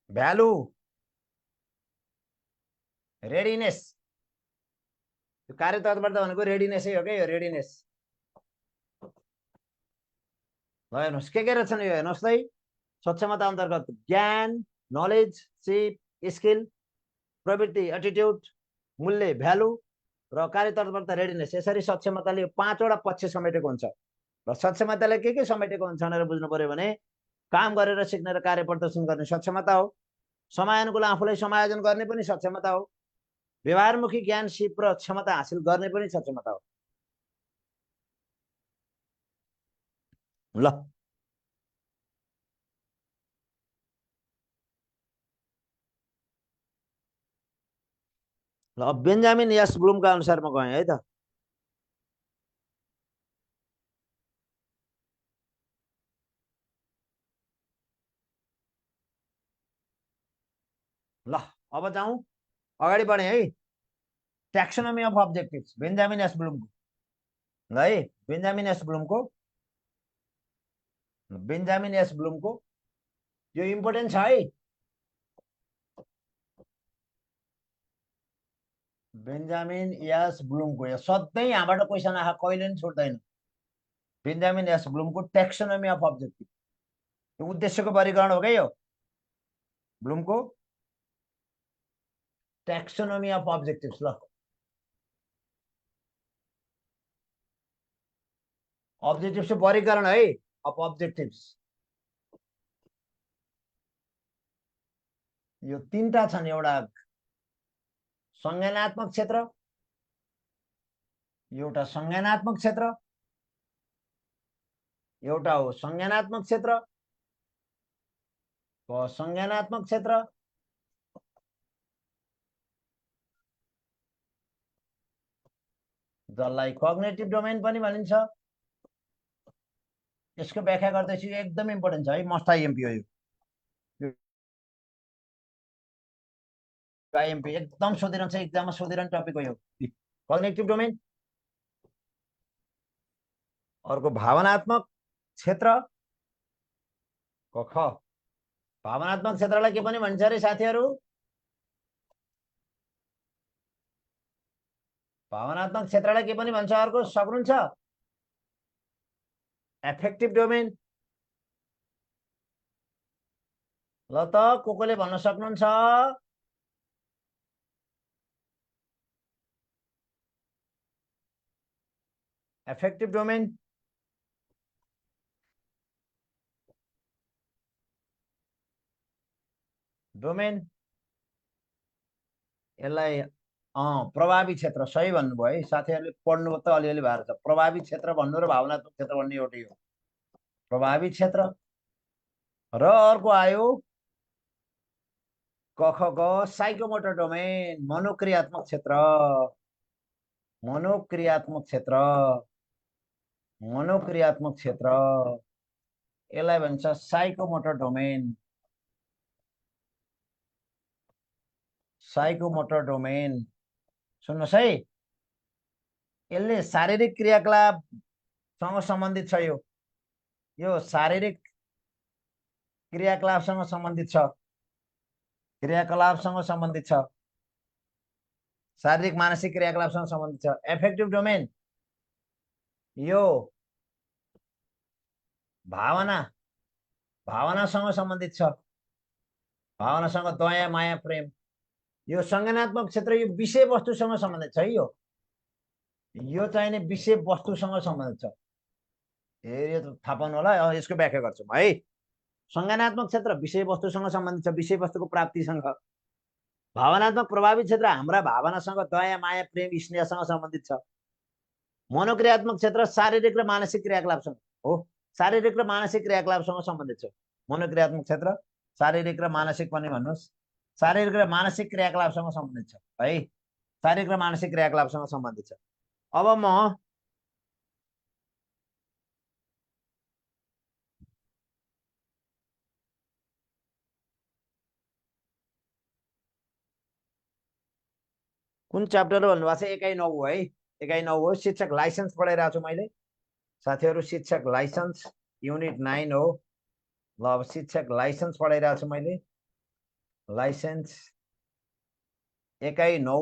value, readiness. यो कार्य तत्परता भनेको रेडिनेसै हो क्या। यो रेडिनेस। ल हेर्नुहोस् के रहेछन् यो हेर्नुहोस् है। सक्षमता अन्तर्गत ज्ञान, नलेज, सिप, स्किल, प्रवृत्ति, एटिट्युड, मूल्य भ्यालु र कार्यतत्परता रेडिनेस, यसरी सक्षमताले 5वटा पक्ष समेटेको हुन्छ। र सक्षमताले के समेटेको हुन्छ भनेर बुझ्नु पर्यो भने काम गरेर सिक्ने र कार्य प्रदर्शन गर्ने सक्षमता हो, समयानुकूल आफूलाई समायोजन गर्ने पनि सक्षमता हो, व्यवहारमुखी ज्ञान सिप र क्षमता हासिल गर्ने पनि सक्षमता हो। ल ल अब बेन्जामिन एस ब्लुमका अनुसार म गएँ है त। ल अब जाउँ, अगाडि बढेँ है। ट्याक्सोनोमी अफ अब्जेक्टिभ्स बेन्जामिन एस ब्लुमको, ल है बेन्जामिन एस ब्लुमको यो इम्पोर्टेन्ट छ है। बेन्जामिन एस ब्लुमको यो सधैँ यहाँबाट क्वेसन आएको, कहिले पनि छुट्दैन। बेन्जामिन एस ब्लुमको ट्याक्सोनोमी अफ अब्जेक्टिभ, यो उद्देश्यको वर्गीकरण हो क्या यो ब्लुमको ट्याक्सोनोमी अफ अब्जेक्टिभ्स। ल अब्जेक्टिभ्स वर्गीकरण है अफ अब्जेक्टिभ्स, यो तीनटा छन्। एउटा संज्ञानात्मक क्षेत्र, एउटा संज्ञानात्मक क्षेत्र, एउटा हो संज्ञानात्मक क्षेत्र, संज्ञानात्मक क्षेत्र, जसलाई कग्नेटिभ डोमेन पनि भनिन्छ। यसको व्याख्या गर्दैछु, एकदम इम्पोर्टेन्ट छ है, मस्ट आइएमपी हो यो। आइएमपी एकदम सोधिरहन्छ, एक्जाममा सोधिरहने टपिक हो यो कग्नेटिभ डोमेन। अर्को भावनात्मक क्षेत्र, ख भावनात्मक क्षेत्रलाई के पनि भन्छ अरे साथीहरू? भावनात्मक क्षेत्रलाई के पनि भन्छ अर्को सक्नुहुन्छ? Effective domain. ल त कोले भन्न सक्नुहुन्छ? Effective domain. डोमेन यसलाई प्रभावी क्षेत्र, सही भन्नुभयो है साथीहरूले, पढ्नु त अलिअलि भएर छ। प्रभावी क्षेत्र भन्नु र भावनात्मक क्षेत्र भन्ने एउटै हो, प्रभावी क्षेत्र। र अर्को आयो क ख ग साइकोमोटर डोमेन, मनोक्रियात्मक क्षेत्र, मनोक्रियात्मक क्षेत्र, मनोक्रियात्मक क्षेत्र, यसलाई भन्छ साइकोमोटर डोमेन, साइकोमोटर डोमेन। सुन्नुहोस् है, यसले शारीरिक क्रियाकलापसँग सम्बन्धित छ। यो शारीरिक क्रियाकलापसँग सम्बन्धित छ, क्रियाकलापसँग सम्बन्धित छ, शारीरिक मानसिक क्रियाकलापसँग सम्बन्धित छ। एफेक्टिभ डोमेन यो भावनासँग सम्बन्धित छ, भावनासँग दया माया प्रेम। यो संज्ञानात्मक क्षेत्र यो विषयवस्तुसँग सम्बन्धित छ है। यो चाहिने विषयवस्तुसँग सम्बन्धित छ। यो थाहा पाउनु होला, यसको व्याख्या गर्छु है। संज्ञानात्मक क्षेत्र विषयवस्तुसँग सम्बन्धित छ, विषयवस्तुको प्राप्तिसँग। भावनात्मक प्रभावित क्षेत्र हाम्रा भावनासँग दया माया प्रेम स्नेहसँग सम्बन्धित छ। मनोक्रियात्मक क्षेत्र शारीरिक र मानसिक क्रियाकलापसँग हो, शारीरिक र मानसिक क्रियाकलापसँग सम्बन्धित छ। मनोक्रियात्मक क्षेत्र शारीरिक र मानसिक पनि भन्नुहोस्, शारीरिक र मानसिक क्रियाकलापसँग सम्बन्धित छ है, शारीरिक र मानसिक क्रियाकलापसँग सम्बन्धित छ। अब म कुन च्याप्टर भन्नुभएको छ? 1/9 हो है, 1/9 हो। शिक्षक लाइसेन्स पढाइरहेको छु मैले साथीहरू, शिक्षक लाइसेन्स युनिट 9 हो। ल अब शिक्षक लाइसेन्स पढाइरहेको छु मैले, लाइसेन्स 1/9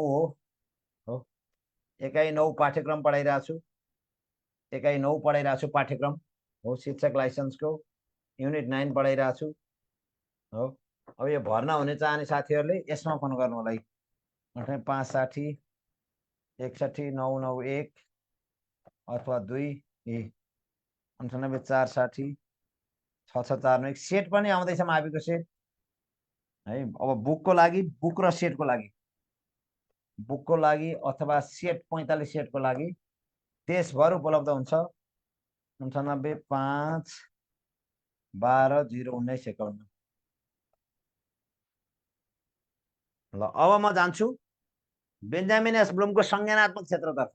हो। 1/9 पाठ्यक्रम पढाइरहेको छु, 1/9 पढाइरहेको छु पाठ्यक्रम हो। शिक्षक लाइसेन्सको युनिट 9 पढाइरहेको छु हो। अब यो भर्ना हुने चाहने साथीहरूले यसमा फोन गर्नु होला है, 560 61991 अथवा 2 98 460 6641 सेट पनि आउँदैछ माविको सेट है। अब बुकको लागि बुक र सेटको लागि बुकको लागि अथवा सेट 45 सेटको लागि देशभर उपलब्ध हुन्छ 98 5 12 019 51। ल अब म जान्छु बेन्जामिन एस ब्लुमको संज्ञानात्मक क्षेत्रतर्फ।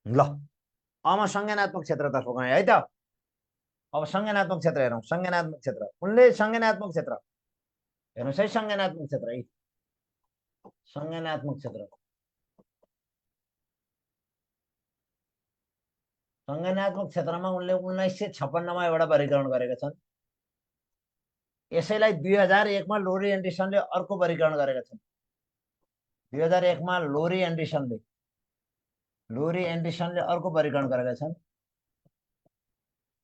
ल अब म संज्ञानात्मक क्षेत्रतर्फ गएँ है त। अब संज्ञानात्मक क्षेत्र हेरौँ। संज्ञानात्मक क्षेत्र उनले संज्ञानात्मक क्षेत्र हेर्नुहोस् है। संज्ञानात्मक क्षेत्र है संज्ञानात्मक क्षेत्र संज्ञानात्मक क्षेत्रमा उनले 1956 मा एउटा वर्गीकरण गरेका छन्। यसैलाई 2001 मा लोरी एन्डरसनले अर्को वर्गीकरण गरेका छन्। 2001 मा लोरी एन्डरसनले अर्को वर्गीकरण गरेका छन्।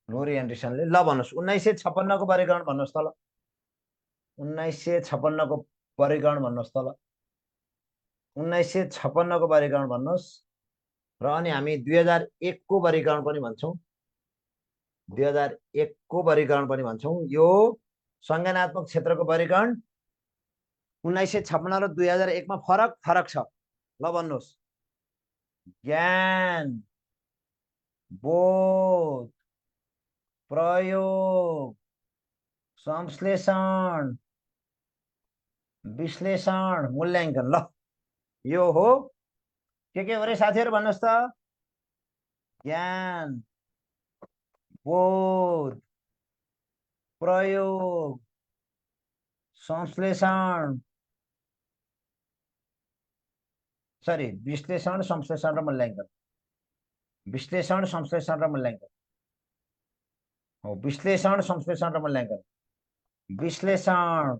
लोरी एन्डरसनले ल भन्नुहोस् 1956 को वर्गीकरण भन्नुहोस् त। ल 1956 को वर्गीकरण भन्नुहोस् त। ल 1956 को वर्गीकरण भन्नुहोस् र अनि हामी 2001 को वर्गीकरण पनि भन्छौँ। 2001 को वर्गीकरण पनि भन्छौँ। यो संज्ञानात्मक क्षेत्रको वर्गीकरण 1956 र 2001 मा फरक छ। ल भन्नुहोस् ज्ञान बोध प्रयोग संश्लेषण विश्लेषण मूल्याङ्कन। ल यो हो के हो रे साथीहरु भन्नुहोस् त। ज्ञान बोध प्रयोग संश्लेषण विश्लेषण संश्लेषण र मूल्याङ्कन। विश्लेषण संश्लेषण र मूल्याङ्कन हो। विश्लेषण संश्लेषण र मूल्याङ्कन। विश्लेषण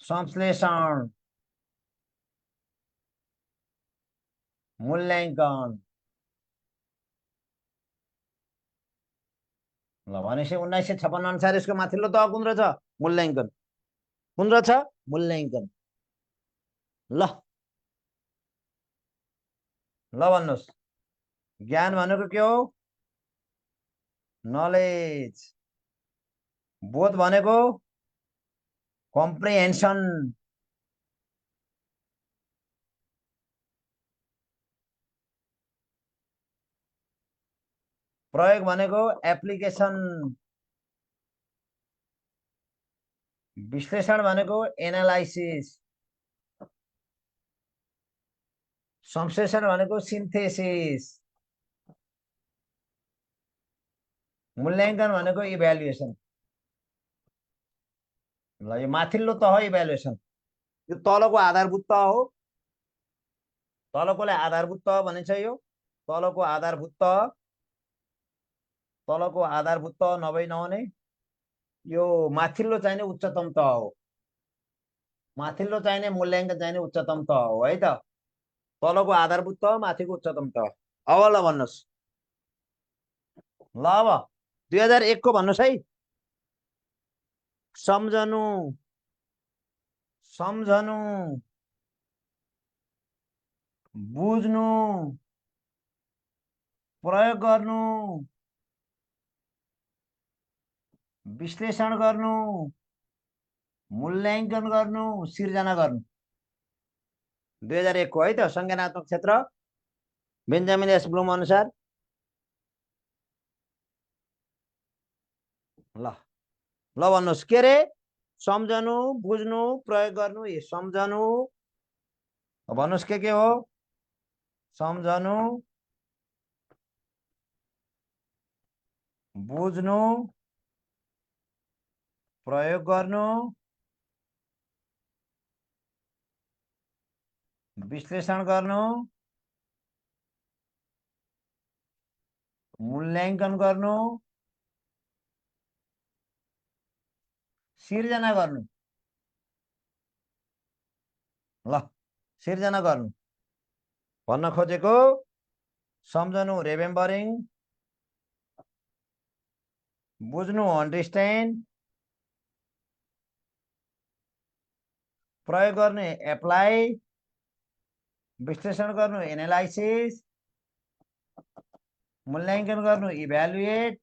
संश्लेषण मूल्याङ्कन। ल भनेपछि 1956 अनुसार यसको माथिल्लो तह कुन रहेछ? मूल्याङ्कन। कुन रहेछ? मूल्याङ्कन। ल भन्नुहोस् ज्ञान भनेको के हो? नलेज। बोध भनेको कम्प्रिहेन्सन। प्रयोग भनेको एप्लिकेसन। विश्लेषण भनेको एनालाइसिस। संश्लेषण भनेको सिन्थेसिस। मूल्याङ्कन भनेको इभ्यालुएसन। ल यो माथिल्लो तह इभ्यालुएसन। यो तलको आधारभूत तह हो। तलकोलाई आधारभूत तह भनिन्छ। यो तलको आधारभूत तह नभने यो माथिल्लो चाहिने उच्चतम तह हो। माथिल्लो चाहिने मूल्याङ्कन चाहिने उच्चतम तह हो है त। तलको आधारभूत तह माथिको उच्चतम तह। अब ल भन्नुहोस्। ल अब 2001 को भन्नुहोस् है। सम्झनु बुझ्नु प्रयोग गर्नु विश्लेषण गर्नु मूल्याङ्कन गर्नु सिर्जना गर्नु। 2001 को है त संज्ञानात्मक क्षेत्र बेन्जामिन एस ब्लुम अनुसार। ल भन्नुहोस् के रे? सम्झनु बुझ्नु प्रयोग गर्नु। यो सम्झनु भन्नुहोस् के हो? सम्झनु बुझ्नु प्रयोग गर्नु विश्लेषण गर्नु मूल्याङ्कन गर्नु सिर्जना गर्नु। ल सिर्जना गर्नु भन्न खोजेको सम्झनु रिमेम्बरिङ, बुझ्नु अन्डरस्ट्यान्ड, प्रयोग गर्ने एप्लाई, विश्लेषण गर्नु एनालाइसिस, मूल्याङ्कन गर्नु इभ्यालुएट,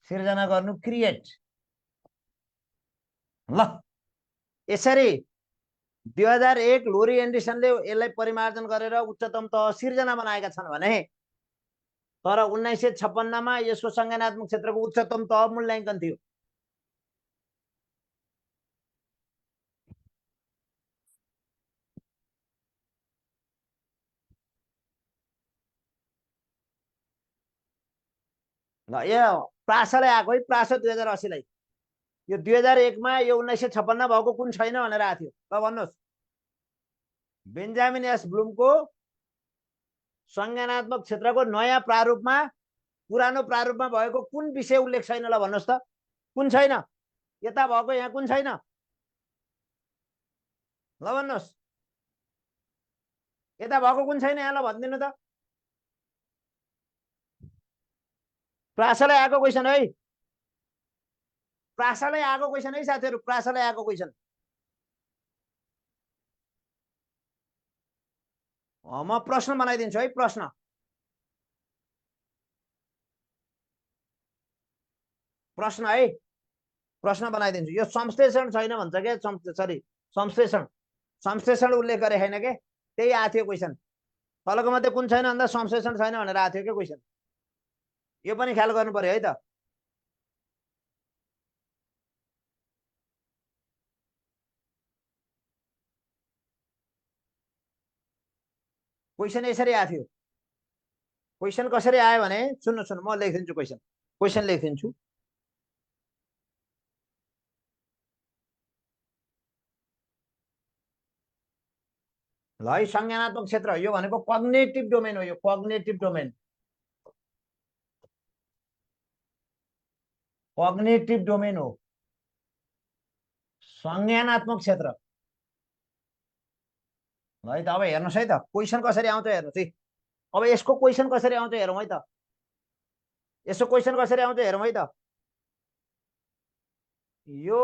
सिर्जना गर्नु क्रिएट। ल यसरी 2001 लोरी एन्डरसनले यसलाई परिमार्जन गरेर उच्चतम तह सिर्जना बनाएका छन् भने तर 1956 मा यसको संज्ञानात्मक क्षेत्रको उच्चतम तह मूल्याङ्कन थियो। ल यो प्रासलाई आएको है, प्रास 2080 लाई। यो 2001 मा यो 1956 भएको कुन छैन भनेर आएको थियो। ल भन्नुहोस्, बेन्जामिन एस ब्लुमको संज्ञानात्मक क्षेत्रको नयाँ प्रारूपमा पुरानो प्रारूपमा भएको कुन विषय उल्लेख छैन? ल भन्नुहोस् त, कुन छैन? यता भएको यहाँ कुन छैन? ल भन्नुहोस्, यता भएको कुन छैन यहाँ? ल भनिदिनु त। प्रासलाई आएको क्वेसन है, प्रासलाई आएको क्वेसन है साथीहरु, प्रासलाई आएको क्वेसन। म प्रश्न बनाइदिन्छु है, प्रश्न। प्रश्न है, प्रश्न बनाइदिन्छु। यो संश्लेषण छैन भन्छ के, सरी संश्लेषण, संश्लेषण उल्लेख गरे छैन के, त्यही आएको थियो क्वेसन। तलको मध्ये कुन छैन भन्दा संश्लेषण छैन भनेर आएको थियो के क्वेसन। यो पनि ख्याल गर्नु पर्यो है त। क्वेसन यसरी आएको थियो। क्वेसन कसरी आयो भने सुन्नु सुन्नु, म लेखिदिन्छु क्वेसन, क्वेसन लेखिदिन्छु। ल है, संज्ञानात्मक क्षेत्र यो भनेको कग्नेटिभ डोमेन हो। यो कग्नेटिभ डोमेन, कग्नेटिभ डोमेन हो संज्ञानात्मक क्षेत्र। है त अब हेर्नुहोस् है त, क्वेसन कसरी आउँछ हेर्नुहोस् है। अब यसको क्वेसन कसरी आउँछ हेरौँ है त, यसको क्वेसन कसरी आउँछ हेरौँ है त। यो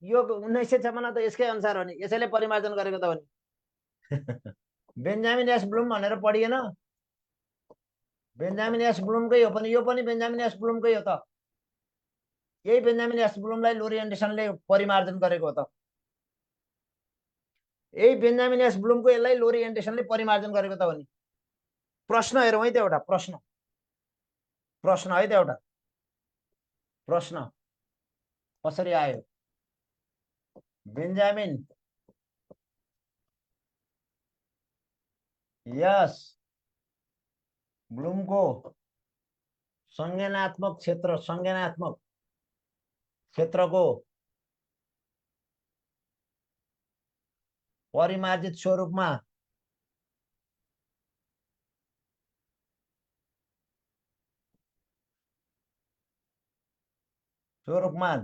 यो 1956 त यसकै अनुसार हो नि, यसैले परिमार्जन गरेको त हो नि। बेन्जामिन एस ब्लुम भनेर पढिएन? बेन्जामिन एस ब्लुमकै हो पनि, यो पनि बेन्जामिन एस ब्लुमकै हो त। यही बेन्जामिन एस ब्लुमलाई लोरी एन्डरसनले परिमार्जन गरेको हो त। यही बेन्जामिन एस ब्लुमको यसलाई लोरी एन्डरसनले परिमार्जन गरेको त हो नि। प्रश्न हेरौँ है त एउटा, प्रश्न, प्रश्न है त एउटा, प्रश्न कसरी आयो। बेन्जामिन यस ब्लुमको संज्ञानात्मक क्षेत्र, संज्ञानात्मक क्षेत्रको परिमार्जित स्वरूपमा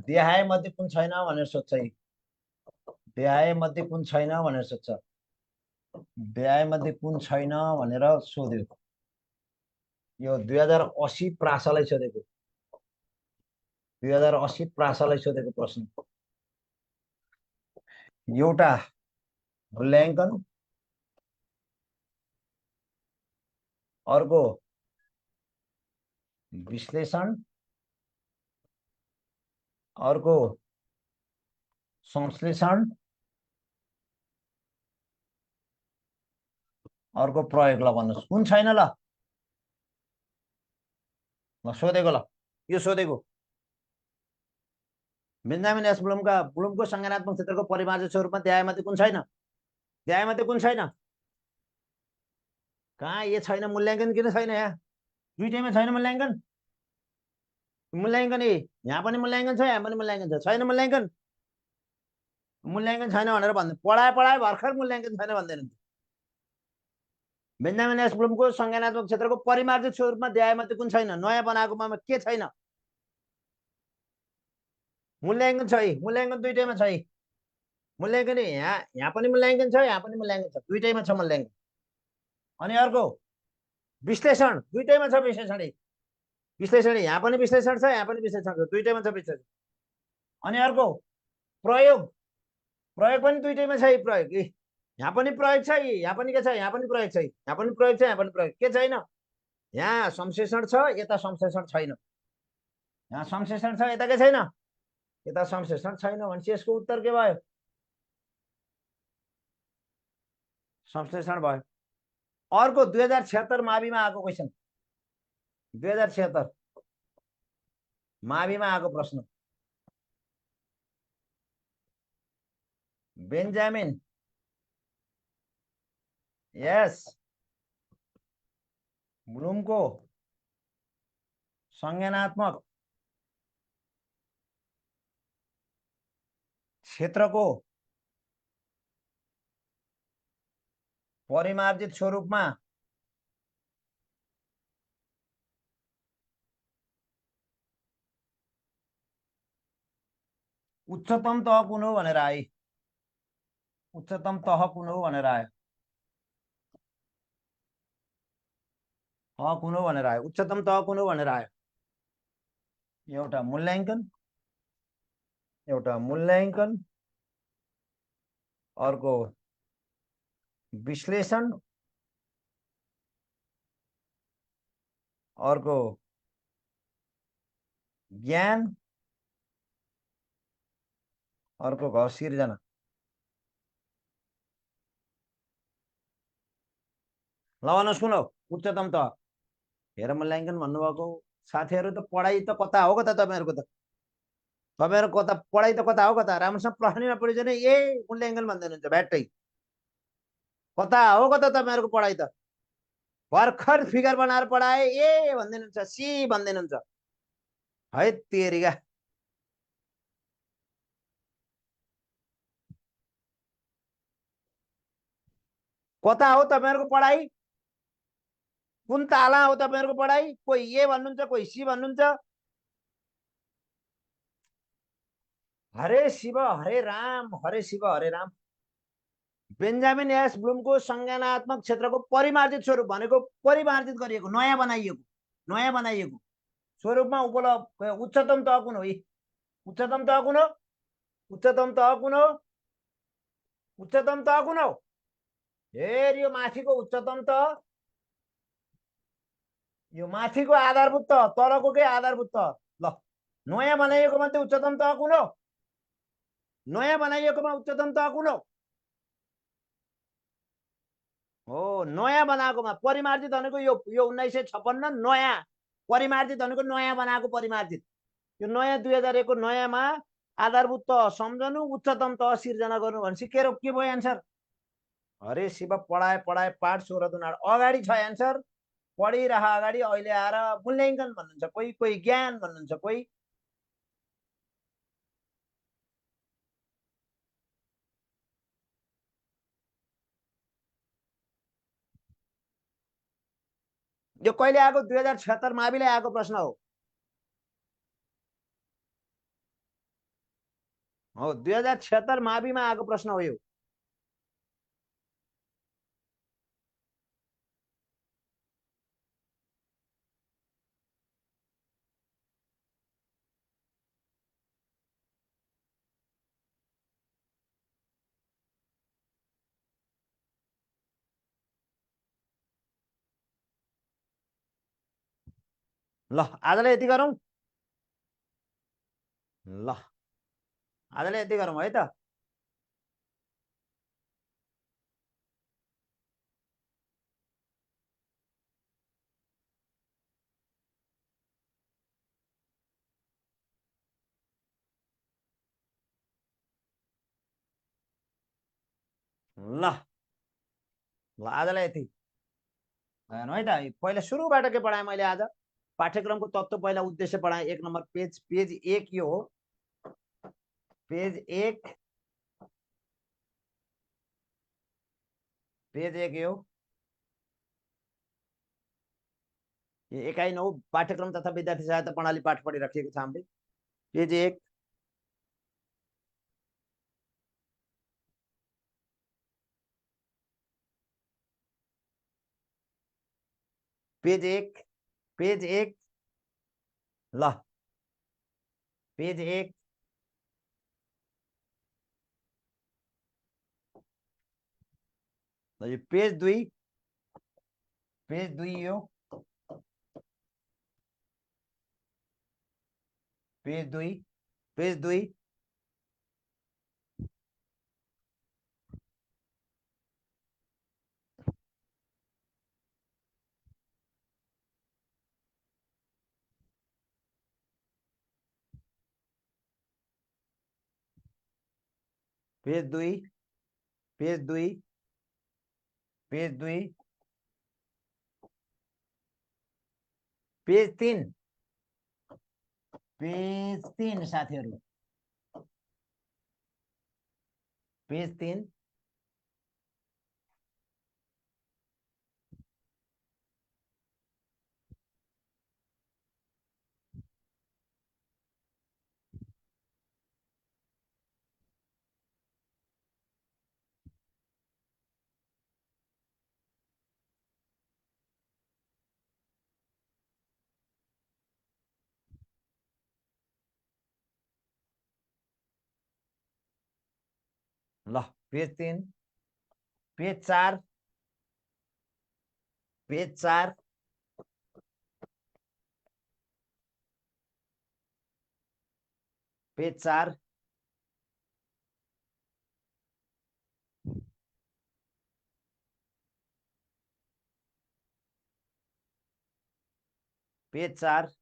देहाय मध्ये कुन छैन भनेर सोध्छ। देहाय मध्ये कुन छैन भनेर सोध्छ। देहाय मध्ये कुन छैन भनेर सोध्यो। यो 2080 प्रासलाई सोधेको, 2080 प्रासलाई सोधेको प्रश्न। एउटा मूल्याङ्कन, अर्को विश्लेषण, अर्को संश्लेषण, अर्को प्रयोग। ल भन्नुहोस् कुन छैन? ल सोधेको, ल यो सोधेको। बेन्जामिन एस ब्लुमको संज्ञानात्मक क्षेत्रको परिमार्जित स्वरूपमा देहायमध्ये कुन छैन? देहायमध्ये कुन छैन? कहाँ ये छैन? मूल्याङ्कन किन छैन? यहाँ दुईटैमा छैन मूल्याङ्कन। मूल्याङ्कन यहाँ पनि मूल्याङ्कन छ, यहाँ पनि मूल्याङ्कन छ। छैन मूल्याङ्कन, मूल्याङ्कन छैन भनेर भन्दैन। पढाए भर्खर मूल्याङ्कन छैन भन्दैनन्। बेन्जामिन एस ब्लुमको संज्ञानात्मक क्षेत्रको परिमार्जित स्वरूपमा देहायमध्ये कुन छैन? नयाँ बनाएकोमा के छैन? मूल्याङ्कन छ, मूल्याङ्कन दुईटैमा छ। मूल्याङ्कन यहाँ पनि मूल्याङ्कन छ, यहाँ पनि मूल्याङ्कन छ, दुईटैमा छ मूल्याङ्कन। अनि अर्को विश्लेषण, दुईटैमा छ विश्लेषण। विश्लेषण यहाँ पनि विश्लेषण छ, यहाँ पनि विश्लेषण छ, दुईटैमा छ विश्लेषण। अनि अर्को प्रयोग, प्रयोग पनि दुईटैमा छ। प्रयोग यहाँ पनि प्रयोग छ, यहाँ पनि के छ, यहाँ पनि प्रयोग छ, यहाँ पनि प्रयोग छ, यहाँ पनि प्रयोग के छैन। यहाँ संश्लेषण छ, यता संश्लेषण छैन। यहाँ संश्लेषण छ, यता के छैन, यता संश्लेषण छैन। भनेपछि यसको उत्तर के भयो, संश्लेषण भयो। अर्को 2076 माविमा आएको क्वेसन, 2076 माविमा आएको प्रश्न। बेन्जामिन यस ब्लुमको संज्ञानात्मक क्षेत्रको परिमार्जित स्वरूपमा उच्चतम तह कुन हो भनेर आयो। उच्चतम तह कुन हो भनेर आयो, तह कुन हो भनेर आयो, उच्चतम तह कुन हो भनेर आयो। एउटा मूल्याङ्कन, एउटा मूल्याङ्कन, अर्को विश्लेषण, अर्को ज्ञान, अर्को भयो सिर्जना। ल भन्नुहोस् कुन हो उच्चतम तह। हेर मूल्याङ्कन भन्नुभएको साथीहरू त पढाइ त कता हो कता, तपाईँहरूको त, तपाईँहरूको कता पढाइ त कता हो कता। राम्रोसँग प्रश्नमा पढिन्छ भने ए मूल्याङ्कन भन्दै हुनुहुन्छ भ्याट्टै। कता हो कता तपाईँहरूको पढाइ त। भर्खर फिगर बनाएर पढाए ए भन्दैनुहुन्छ, सी भन्दैनुहुन्छ, है तेरिका। कता हो तपाईँहरूको पढाइ, कुन ताला हो तपाईँहरूको पढाइ। कोही ए भन्नुहुन्छ, कोही सी भन्नुहुन्छ। हरे शिव हरे राम, हरे शिव हरे राम। बेन्जामिन एस ब्लुमको संज्ञानात्मक क्षेत्रको परिमार्जित स्वरूप भनेको परिमार्जित गरिएको, नयाँ बनाइएको, नयाँ बनाइएको स्वरूपमा उपलब्ध उच्चतम तह कुन हो। उच्चतम तह कुन हो, उच्चतम तह कुन हो, उच्चतम तह कुन हो। हेर यो माथिको उच्चतम तह, यो माथिको आधारभूत तह, तलको के आधारभूत तह। ल नयाँ बनाइएकोमा त्यो उच्चतम तह कुन हो, नयाँ बनाइएकोमा उच्चतम तह कुन हो। हो नयाँ बनाएकोमा परिमार्जित भनेको यो 1956 नयाँ, परिमार्जित भनेको नयाँ बनाएको परिमार्जित। यो नयाँ 2001 को नयाँमा आधारभूत तह सम्झनु, उच्चतम तह सिर्जना गर्नु भनेपछि के भयो एन्सर। हरे शिव पढाए पढाए पाठ 16 दुना अगाडि छ एन्सर। पढिरह अगाडि अहिले आएर मूल्याङ्कन भन्नुहुन्छ कोही, कोही ज्ञान भन्नुहुन्छ कोही। यो कहिले आएको, 2076 माविले आएको प्रश्न हो। 2076 माविमा आएको प्रश्न हो यो। ल आजलाई यति गरौँ, ल आजलाई यति गरौँ है त। ल ल आजलाई यति भएन है त। पहिला सुरुबाट के पढाएँ मैले आज, पाठ्यक्रमको तत्त्व पहिला उद्देश्य पढाएँ। 1 नम्बर पेज, पेज 1 यो हो, पेज 1, पेज 1 यो एकाइ 9 पाठ्यक्रम तथा विद्यार्थी सहायता प्रणाली पाठ पढिराखिएको छ हामीले। पेज 1, पेज 1 पेज 1 ल पेज 1 ल यो पेज 2 यो page 2 page 2 page 2 page 2 page 2 page 3 page 3 साथीहरु पेज 3 ल page 3 page 4 page 4 page 4 page 4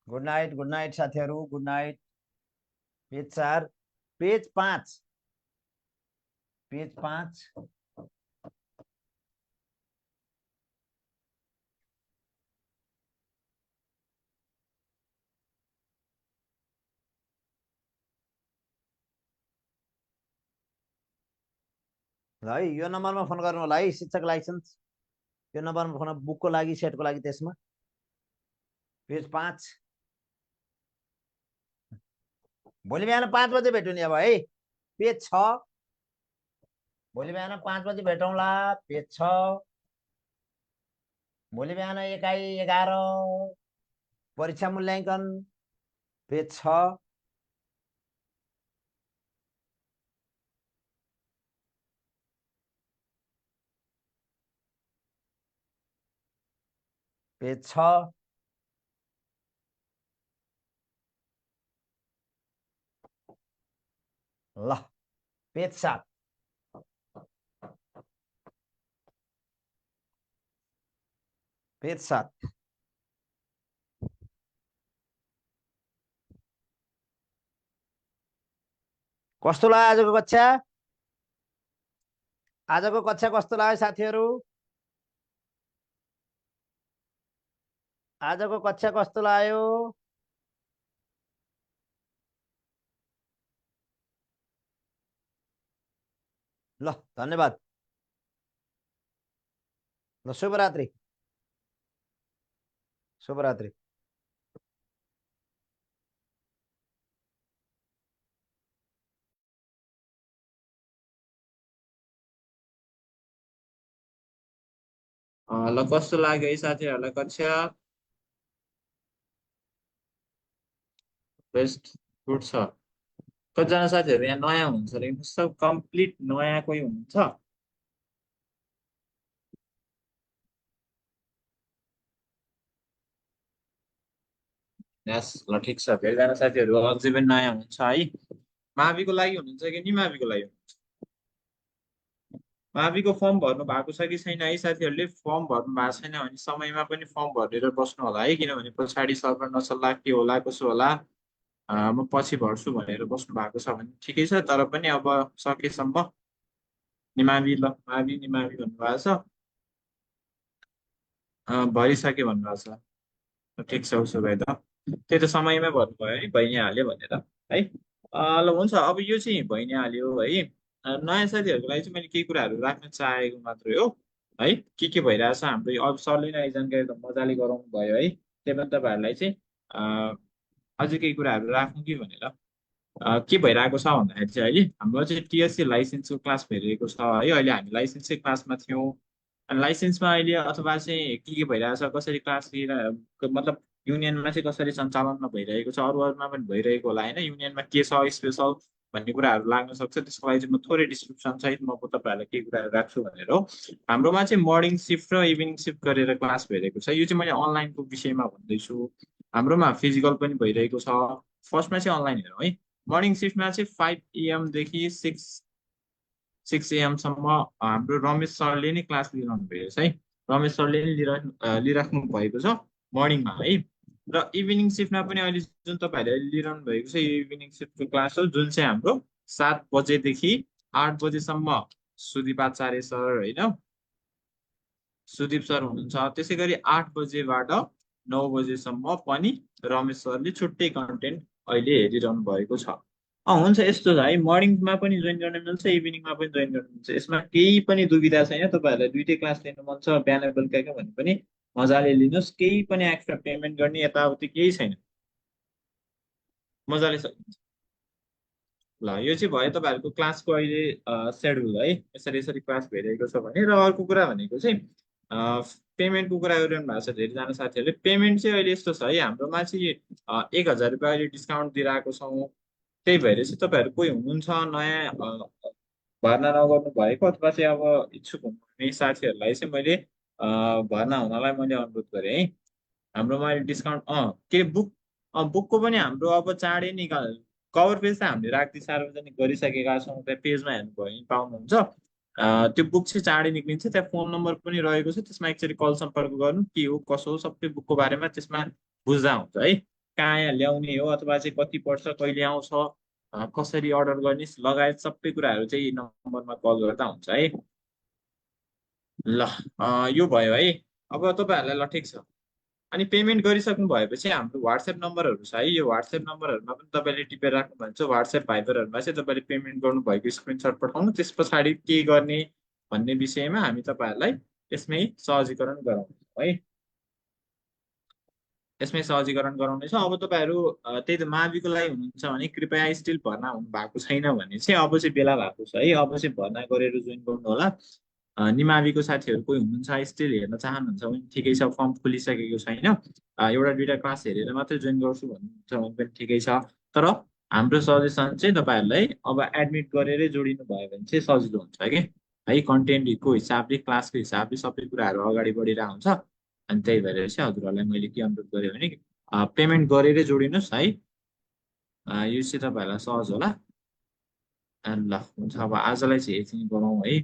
good night साथीहरु good night page 4 page 5 page 5 ल है यो नम्बरमा फोन गर्नु होला है शिक्षक लाइसेन्स यो नम्बरमा फोन बुकको लागि सेटको लागि त्यसमा पेज 5 भोलि बिहान 5 बजे भेटौँ नि अब है पेज 6 भोलि बिहान 5 बजे भेटौँला पेज 6 भोलि बिहान एकाइ 11 परीक्षा मूल्याङ्कन पेज 6 पेज 6 ल पेज 7 पेज 7 कस्तो लाग्यो आजको कक्षा कस्तो लाग्यो साथीहरु आजको कक्षा कस्तो लाग्यो ल धन्यवाद ल शुभरात्रि शुभरात्रि ल कस्तो लाग्यो है साथीहरूलाई कक्षा बेस्ट गुड छ कतिजना साथीहरू यहाँ नयाँ हुनुहुन्छ अरे सब कम्प्लिट नयाँ कोही हुनुहुन्छ यस ल ठिक छ धेरैजना साथीहरू अझै पनि नयाँ हुनुहुन्छ है माविको लागि हुनुहुन्छ कि निमाविको लागि हुनुहुन्छ माविको फर्म भर्नु भएको छ कि छैन है साथीहरूले फर्म भर्नु भएको छैन भने समयमा पनि फर्म भरेर बस्नु होला है किनभने पछाडि सर्भर नचल्ला के होला कसो होला म पछि भर्छु भनेर बस्नु भएको छ भने ठिकै छ तर पनि अब सकेसम्म निमावि ल मावि निमावि भन्नुभएको छ भरिसके भन्नुभएको छ ठिक छ उसो भए त त्यही त समयमै भन्नुभयो है भइ नै हाल्यो भनेर है ल हुन्छ अब यो चाहिँ भइ नै हाल्यो है नयाँ साथीहरूको लागि चाहिँ मैले केही कुराहरू राख्न चाहेको मात्रै हो है के भइरहेछ हाम्रो अब सरले नै जानकारी त मजाले गराउनु भयो है त्यही पनि तपाईँहरूलाई चाहिँ अझै केही कुराहरू राखौँ कि भनेर। के भइरहेको छ भन्दाखेरि चाहिँ अहिले हाम्रो चाहिँ टिएससी लाइसेन्सको क्लास भइरहेको छ है। अहिले हामी लाइसेन्सकै क्लासमा थियौँ। अनि लाइसेन्समा अहिले अथवा चाहिँ के भइरहेको छ, कसरी क्लास लिएर मतलब युनियनमा चाहिँ कसरी सञ्चालनमा भइरहेको छ, अरूमा पनि भइरहेको होला होइन, युनियनमा के छ स्पेसल भन्ने कुराहरू लाग्न सक्छ। त्यसको लागि चाहिँ म थोरै डिस्क्रिप्सन सहित म तपाईँहरूलाई केही कुराहरू राख्छु भनेर हो। हाम्रोमा चाहिँ मर्निङ सिफ्ट र इभिनिङ सिफ्ट गरेर क्लास भइरहेको छ। यो चाहिँ मैले अनलाइनको विषयमा भन्दैछु। हाम्रोमा फिजिकल पनि भइरहेको छ। फर्स्टमा चाहिँ अनलाइन हेरौँ है। मर्निङ सिफ्टमा चाहिँ 5 AM देखि 6 AM सम्म हाम्रो रमेश सरले नै क्लास लिइरहनु भएको छ है। रमेश सरले नै लिइराख्नु भएको छ मर्निङमा है। र इभिनिङ सिफ्टमा पनि अहिले जुन तपाईँहरूले लिइरहनु भएको छ यो इभिनिङ सिफ्टको क्लास हो, जुन चाहिँ हाम्रो 7 बजेदेखि 8 बजेसम्म सुदीप आचार्य सर होइन, सुदीप सर हुनुहुन्छ। त्यसै गरी 8 बजेबाट 9 बजेसम्म पनि रमेश सरले छुट्टै कन्टेन्ट अहिले हेरिरहनु भएको छ। हुन्छ यस्तो छ है, मर्निङमा पनि जोइन गर्न मिल्छ, इभिनिङमा पनि जोइन गर्न मिल्छ। यसमा केही पनि दुविधा छैन। तपाईँहरूलाई दुइटै क्लास लिनु मन छ बिहान बेलुका भने पनि मजाले लिनुहोस्। केही पनि एक्स्ट्रा पेमेन्ट गर्ने यताउति केही छैन, मजाले सकिन्छ। ल यो चाहिँ भयो तपाईँहरूको क्लासको अहिले सेड्युल है। यसरी यसरी क्लास भइरहेको छ भने। र अर्को कुरा भनेको चाहिँ पेमेन्टको कुरा गरिरहनु भएको छ धेरैजना साथीहरूले। पेमेन्ट चाहिँ अहिले यस्तो छ है, हाम्रोमा चाहिँ 1000 रुपियाँ अहिले डिस्काउन्ट दिइरहेको छौँ। त्यही भएर चाहिँ तपाईँहरू कोही हुनुहुन्छ नयाँ भर्ना नगर्नु भएको अथवा चाहिँ अब इच्छुक हुनुहुने साथीहरूलाई चाहिँ मैले भर्ना हुनलाई मैले अनुरोध गरेँ है। हाम्रोमा अहिले डिस्काउन्ट के बुकको पनि हाम्रो अब चाँडै निकाल कभर पेज त हामीले राख्दै सार्वजनिक गरिसकेका छौँ। त्यहाँ पेजमा हेर्नुभयो भने पाउनुहुन्छ। त्यो बुक चाहिँ चाँडै निक्लिन्छ। त्यहाँ फोन नम्बर पनि रहेको छ, त्यसमा एकचोटि कल सम्पर्क गर्नु के हो कसो हो सबै बुकको बारेमा त्यसमा बुझ्दा हुन्छ है। कहाँ ल्याउने हो अथवा चाहिँ कति पर्छ, कहिले आउँछ, कसरी अर्डर गर्ने लगायत सबै कुराहरू चाहिँ नम्बरमा कल गर्दा हुन्छ है। ल यो भयो है। अब तपाईँहरूलाई ल ठिक छ। अनि पेमेन्ट गरिसक्नु भएपछि हाम्रो वाट्सएप नम्बरहरू छ है। यो वाट्सएप नम्बरहरूमा पनि तपाईँले टिपेर राख्नु भन्छ। वाट्सएप भाइबरहरूमा चाहिँ तपाईँले पेमेन्ट गर्नुभएको स्क्रिनसट पठाउनु। त्यस पछाडि के गर्ने भन्ने विषयमा हामी तपाईँहरूलाई यसमै सहजीकरण गराउनेछौँ है। यसमै सहजीकरण गराउनेछ। अब तपाईँहरू त्यही त माविको लागि हुनुहुन्छ भने कृपया स्टिल भर्ना हुनु भएको छैन भने चाहिँ अब चाहिँ बेला भएको छ है। अब चाहिँ भर्ना गरेर जोइन गर्नु होला। निमाविको साथीहरू कोही हुनुहुन्छ स्टिल हेर्न चाहनुहुन्छ भने ठिकै छ, फर्म खोलिसकेको छैन, एउटा दुइटा क्लास हेरेर मात्रै जोइन गर्छु भन्नुहुन्छ भने पनि ठिकै छ। तर हाम्रो सजेसन चाहिँ तपाईँहरूलाई अब एडमिट गरेरै जोडिनु भयो भने चाहिँ सजिलो हुन्छ कि है। कन्टेन्टको हिसाबले क्लासको हिसाबले सबै कुराहरू अगाडि बढिरहेको हुन्छ। अनि त्यही भएर चाहिँ हजुरहरूलाई मैले के अनुरोध गरेँ भने पेमेन्ट गरेरै जोडिनुहोस् है। यो चाहिँ तपाईँहरूलाई सहज होला। ल हुन्छ, अब आजलाई चाहिँ यति नै गरौँ है।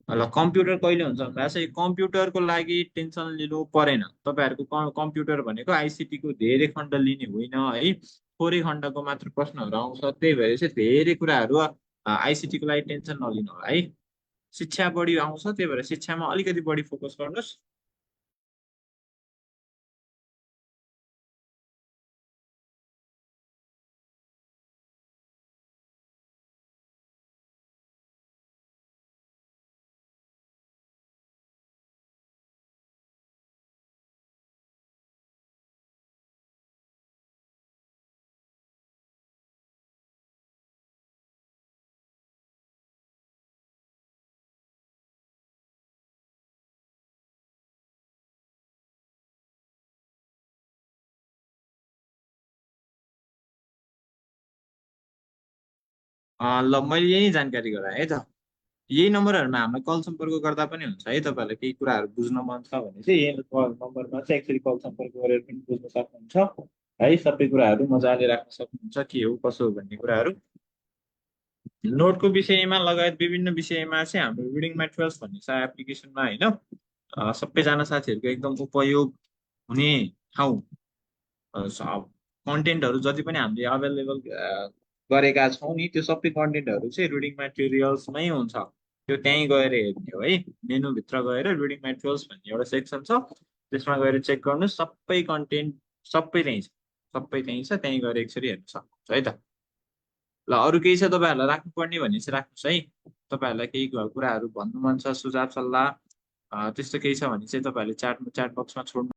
ल कम्प्युटर कहिले हुन्छ भन्दा चाहिँ कम्प्युटरको लागि टेन्सन लिनु परेन। तपाईँहरूको कम्प्युटर भनेको आइसिटीको धेरै खण्ड लिने होइन है, थोरै खण्डको मात्र प्रश्नहरू आउँछ। त्यही भएर चाहिँ धेरै कुराहरू आइसिटीको लागि टेन्सन नलिनु होला है। शिक्षा बढी आउँछ, त्यही भएर शिक्षामा अलिकति बढी फोकस गर्नुहोस्। ल मैले यही जानकारी गराएँ है त। यही नम्बरहरूमा हामीलाई कल सम्पर्क गर्दा पनि हुन्छ है। तपाईँहरूलाई केही कुराहरू बुझ्न मन छ भने चाहिँ यही नम्बरमा चाहिँ एकचोटि कल सम्पर्क गरेर पनि बुझ्न सक्नुहुन्छ है। सबै कुराहरू मजाले राख्न सक्नुहुन्छ, के हो कसो हो भन्ने कुराहरू। नोटको विषयमा लगायत विभिन्न विषयमा चाहिँ हाम्रो रिडिङ मेटेरियल्स भन्ने छ एप्लिकेसनमा होइन। सबैजना साथीहरूको एकदम उपयोग हुने ठाउँ। कन्टेन्टहरू जति पनि हामीले अभाइलेबल गरेका छौँ नि त्यो सबै कन्टेन्टहरू चाहिँ रिडिङ मेटेरियल्समै हुन्छ। त्यो त्यहीँ गएर हेर्ने हो है। मेनुभित्र गएर रिडिङ मेटेरियल्स भन्ने एउटा सेक्सन छ, त्यसमा गएर चेक गर्नुहोस्। सबै कन्टेन्ट सबै त्यहीँ छ, सबै त्यहीँ छ, त्यहीँ गएर एकचोटि हेर्न सक्नुहुन्छ है त। ल अरू केही छ तपाईँहरूलाई राख्नुपर्ने भने चाहिँ राख्नुहोस् है। तपाईँहरूलाई केही कुराहरू भन्नु मन छ, सुझाव सल्लाह त्यस्तो केही छ भने चाहिँ तपाईँहरूले च्याट बक्समा छोड्नु